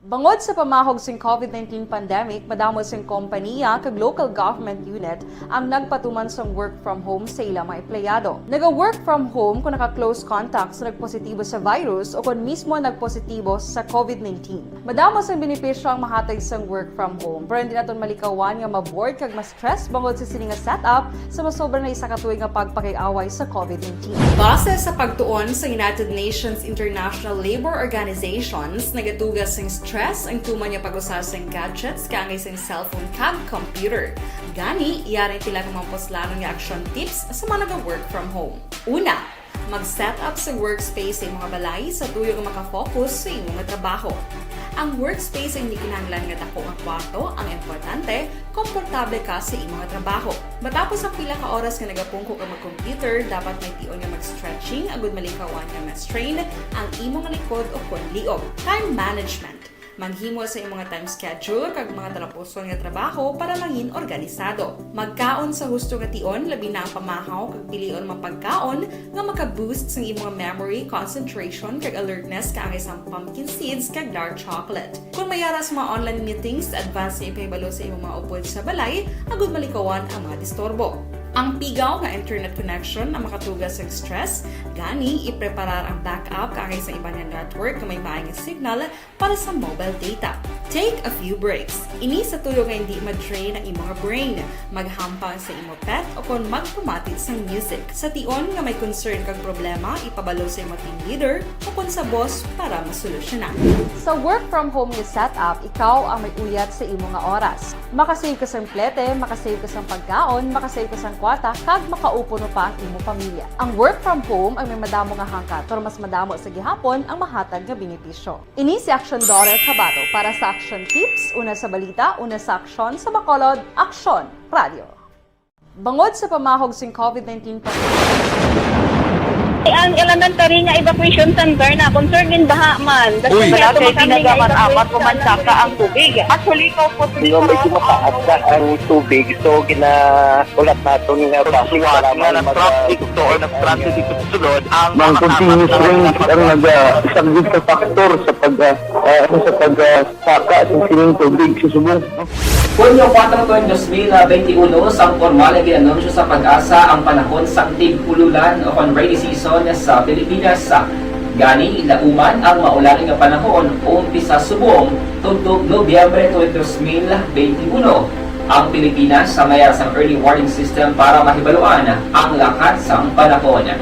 Bangod sa pamahog sing COVID-19 pandemic, madamo sing kompanya kag local government unit ang nagpatuman sang work from home sa ilang mga empleyado. Naga-work from home kung naka-close contact sa nagpositibo sa virus o kung mismo nagpositibo sa COVID-19. Madamo sang benepisyo ang mahatag sang work from home, pero hindi naton malikawan nga ma-bored kag ma-stress bangod sa sini nga setup sa masobra na isa ka tuig nga pagpakiaway sa COVID-19. Base sa pagtuon sa United Nations International Labour Organizations, nagatugas sing stress ang tuman niya pag-usar sa gadgets kangay sa cellphone kag computer. Gani, iyarin tila ng mga poslanon nga action tips sa mga nag-work from home. Una, mag-set up sa workspace sa mga balay sa tuyo nga makafocus sa imong trabaho. Ang workspace ay hindi kinahanglan nga dako nga kwarto, ang importante, komportable ka sa imong trabaho. Matapos ang pila ka oras nga nagapungko ka mag-computer, dapat may tion nga mag-stretching agud malikawan nga ma-strain ang imong likod o konliog. Time management. Maghimo sa imong time schedule kag mga tarapuson nga trabaho para maging organisado. Magkaon sa husto nga tion, labi na ang pamahaw kag pilion mapagkaon nga maka-boost sa imong memory, concentration kag alertness kaangay sa pumpkin seeds kag dark chocolate. Kung mayara sa mga online meetings, advance na ipahibalo sa imong mga upod sa balay, agud malikawan ang mga disturbo. Ang pigaw nga internet connection ang makatugas sa stress, gani ipreparar ang backup kaangay sa ibang network na may maayong signal para sa mobile data. Take a few breaks. Ini sa tuyo nga hindi ma-drain ang imong brain. Maghampang sa imong pet o kung magpumatid sa music. Sa tion nga may concern kag problema, ipabalo sa imong team leader o kung sa boss para masolusyonan. Sa work from home nga setup, ikaw ang may uyat sa imong nga oras. Makasave ka sa plete, makasave ka sa pagkaon, makasave ka sa kwarta kag makaupo no pa ang imo pamilya. Ang work from home ay may madamo nga hangkat pero mas madamo sa gihapon ang mahatag nga benepisyo. Ini si Action Daughter Cabato para sa Action Tips, una sa balita, una sa aksyon sa Bacolod, Aksyon Radio. Bangod sa pamahog sing COVID-19 ang elementary nga evacuation center na concern din baha man. Uy, kasi tinagaman apat kumansaka ang tubig. Actually, ikaw po ito. Medyo mataas na ang tubig. So, ginaulat natin nga pasiwala na nag-traffic to or nag-traffic dito sa sunod. Ang continuous rain ang nag-isang sa factor sa pagsaka sa sining tubig sa subong. Hunyo 4, 2021, sang formal ay ginanunsyo sa Pag-asa ang panahon sa tig-ululan o rainy season sa Pilipinas. Gani, ilauman ang maularing nga panahon umpisa subong tugtog Nobyembre 2021. Ang Pilipinas sa mayroon sa early warning system para mahibaluan ang lakat sa panahon.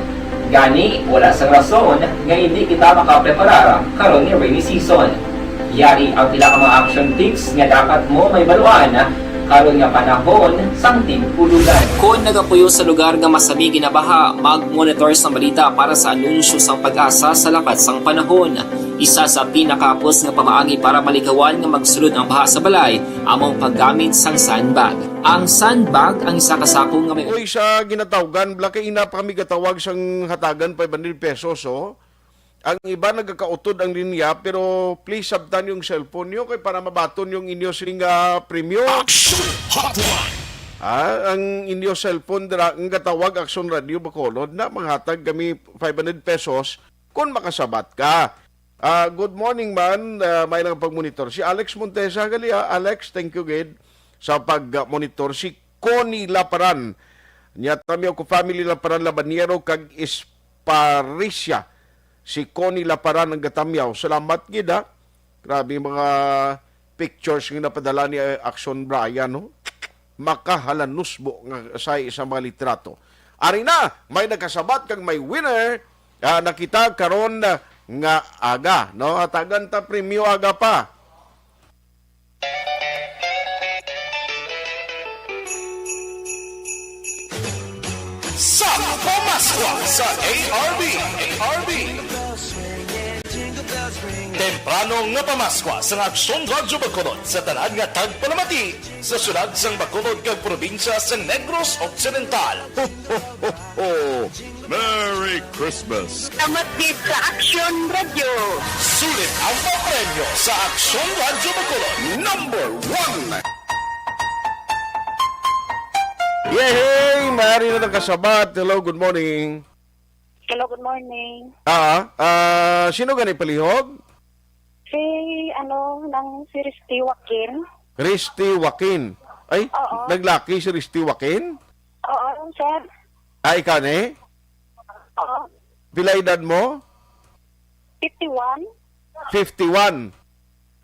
Gani, wala sa rason nga hindi kita makapreparar karon ni rainy season. Yari ang pila ka mga action tips nga dapat mo may baluan karon nga panahon sang tig-ululan. Kung nagapuyo sa lugar nga masabi ginabaha, mag-monitor sa balita para sa anunsyo sang Pag-asa sa lakat sang panahon. Isa sa pinakapos nga pamaagi para malikawan nga magsulod ang baha sa balay among paggamit sang sandbag. Ang sandbag ang isa kasakong nga may... Uy, sa ginatawgan, blaki ina pa kami gatawag sang hatagan 500 pesos, oh. Ang iba nagkakautod ang linya, pero please sabtan yung cellphone nyo kay para mabaton yung inyo sing premium. Action Hotline! Ang inyo cellphone dira ang gatawag Action Radio Bacolod na manghatag kami 500 pesos kung makasabat ka. Good morning man, may lang pagmonitor. Si Alex Montesa, gali Alex, thank you gid sa pag-monitor. Si Connie Laparan, niya tamiyo ko family Laparan Labaniero kag Isparisya. Si Connie Laparan ng Gatamyaw. Salamat gid ha. Grabe mga pictures nga napadala ni Action Brian, no? Makahalanusbo nga sa mga litrato. Ari na, may nagkasabat kang may winner. Nakita karon nga aga, no? Hatagan ta premyo aga pa. Sa Pamaskwa sa ARB. Temprano nga pamaskwa sa Aksyon Radyo Bacolod sa tanad nga tagpalamati sa syudad sang Bacolod kag probinsya sa Negros Occidental. Ho, ho, ho, ho. Merry Christmas! Salamat din sa Action Radio. Sulit ang papremyo sa Aksyon Radyo Bacolod. Number 1! Yay! Maaari na ng kasabat. Hello, good morning. Hello, good morning. Sino ganay palihog? Si Risty Joaquin. Risty Joaquin. Ay, Oo. naglaki si Risty Joaquin? Oo, sir. Ikaw ne? Oo. Pila edad mo? 51. 51.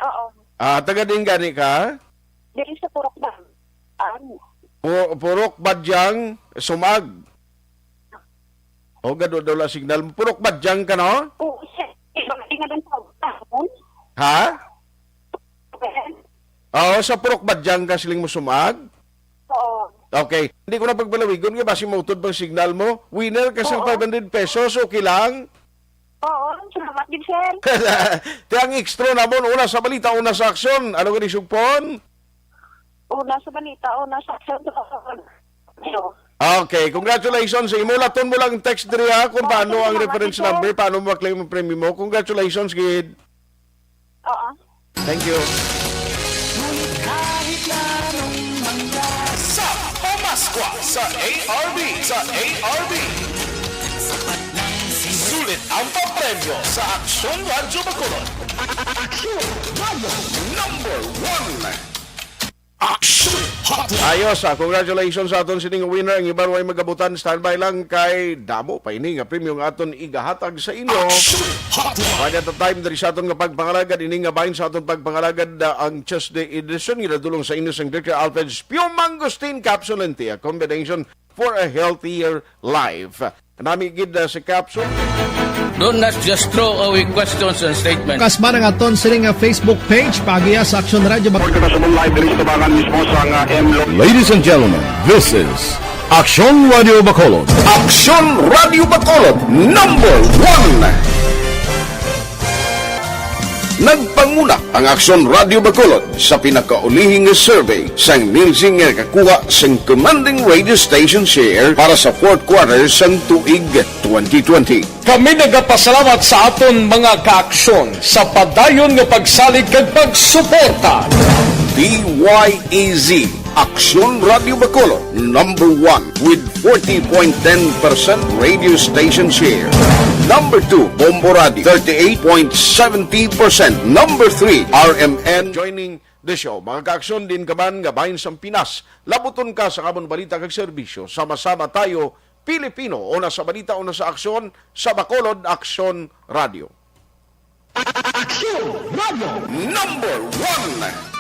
Oo. Taga din gani ka? Dili sa Purok ba? Purok Badyang Sumag. Gado daw la signal. Purok Badyang ka, no? Oo, sir. Bakit nga doon sa Ha? Sa Purok Badyang ka siling mo sumag? Oo. Okay. Hindi ko na pagpalawigon nga basi mautod bang signal mo. Winner ka sa 500 pesos. Okay lang? Oo, salamat din, sir. Tiyang extra na mo. Una sa balita, una sa aksyon. Ano ka ni sugpon? Una sa balita, una sa aksyon. Okay, congratulations. Imulaton mo lang text diri ha kung paano ang reference number, paano mo maklaim ang premium mo. Congratulations, kid. Oo. Thank you. Sa Pamaskwa sa ARB. Sulit ang papremyo sa Aksyon Radyo Bacolod. Aksyon Radio Number 1. Action Hotline. Ayos congratulations sa aton sining winner. Ang iba way magabutan, standby lang kay damo pa ini nga premium nga aton igahatag sa inyo. By the time dari sa aton nga pagpangalagad ini nga bahin sa aton pagpangalagad ang Tuesday edition ginadulong sa inyo sang Dr. Alfred Pure Mangosteen Capsule and Tea, a combination for a healthier life. Nami gid sa capsule. Do not just throw away questions and statements. Kasma ng aton sining Facebook page pagiya sa Action Radio. Ladies and gentlemen, this is Aksyon Radio Bacolod. Aksyon Radio Bacolod number 1. Nagpanguna ang Aksyon Radio Bacolod sa pinakaulihing survey sang Nielsen nga kakuha sang commanding radio station share para sa fourth quarter sang tuig 2020. Kami nagapasalamat sa aton mga kaaksyon sa padayon nga pagsalig kag pagsuporta. DYEZ Aksyon Radio Bacolod number 1 with 40.10% radio station share. Number 2, Bombo Radio 38.70%. Number 3, RMN. Joining the show, mga kaaksyon din kaman nga bahin sa Pinas. Labuton ka sa kamon balita kag serbisyo. Sama-sama tayo, Pilipino, una sa balita, una sa aksyon, sa Bacolod Aksyon Radio. Aksyon Radio number 1.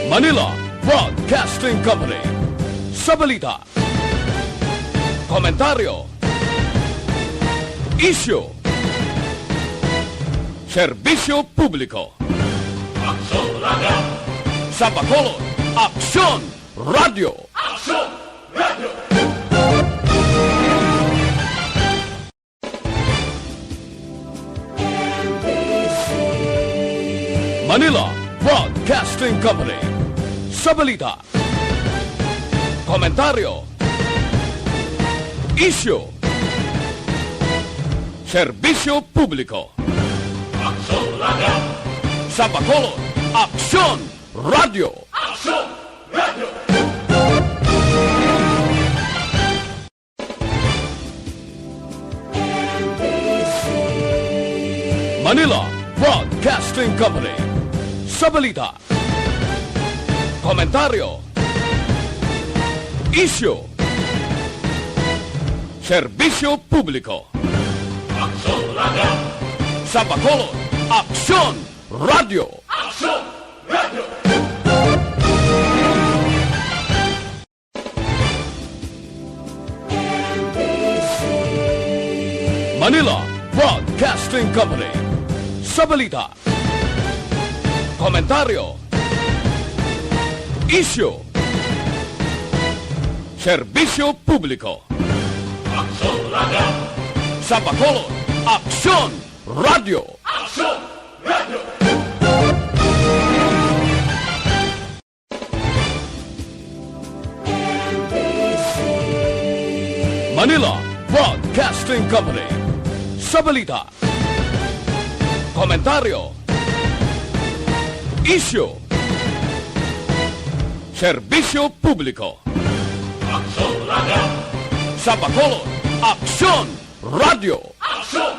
Manila Broadcasting Company. Sa balita, komentaryo, issue, serbisyo publiko. Aksyon Radio. Sa Bacolod, Aksyon Radio. Aksyon Radio. Manila Broadcasting Company. Sa balita, komentaryo, issue, serbisyo publiko. Aksyon Radio. Sa Bacolod, Aksyon Radio. Aksyon Radio. Manila Broadcasting Company. Sa balita, komentaryo, issue, serbisyo publiko. Aksyon Radio. Sa Bacolod, Aksyon Radio. Aksyon Radio. Manila Broadcasting Company. Sa balita, komentaryo, issue, serbisyo publiko. Aksyon Radio. Sa Bacolod, Aksyon Radio. Aksyon Radio. Manila Broadcasting Company. Sa balita, komentaryo, issue, serbisyo publiko. Aksyon Radio. Sa Bacolod, Aksyon Radio. Aksyon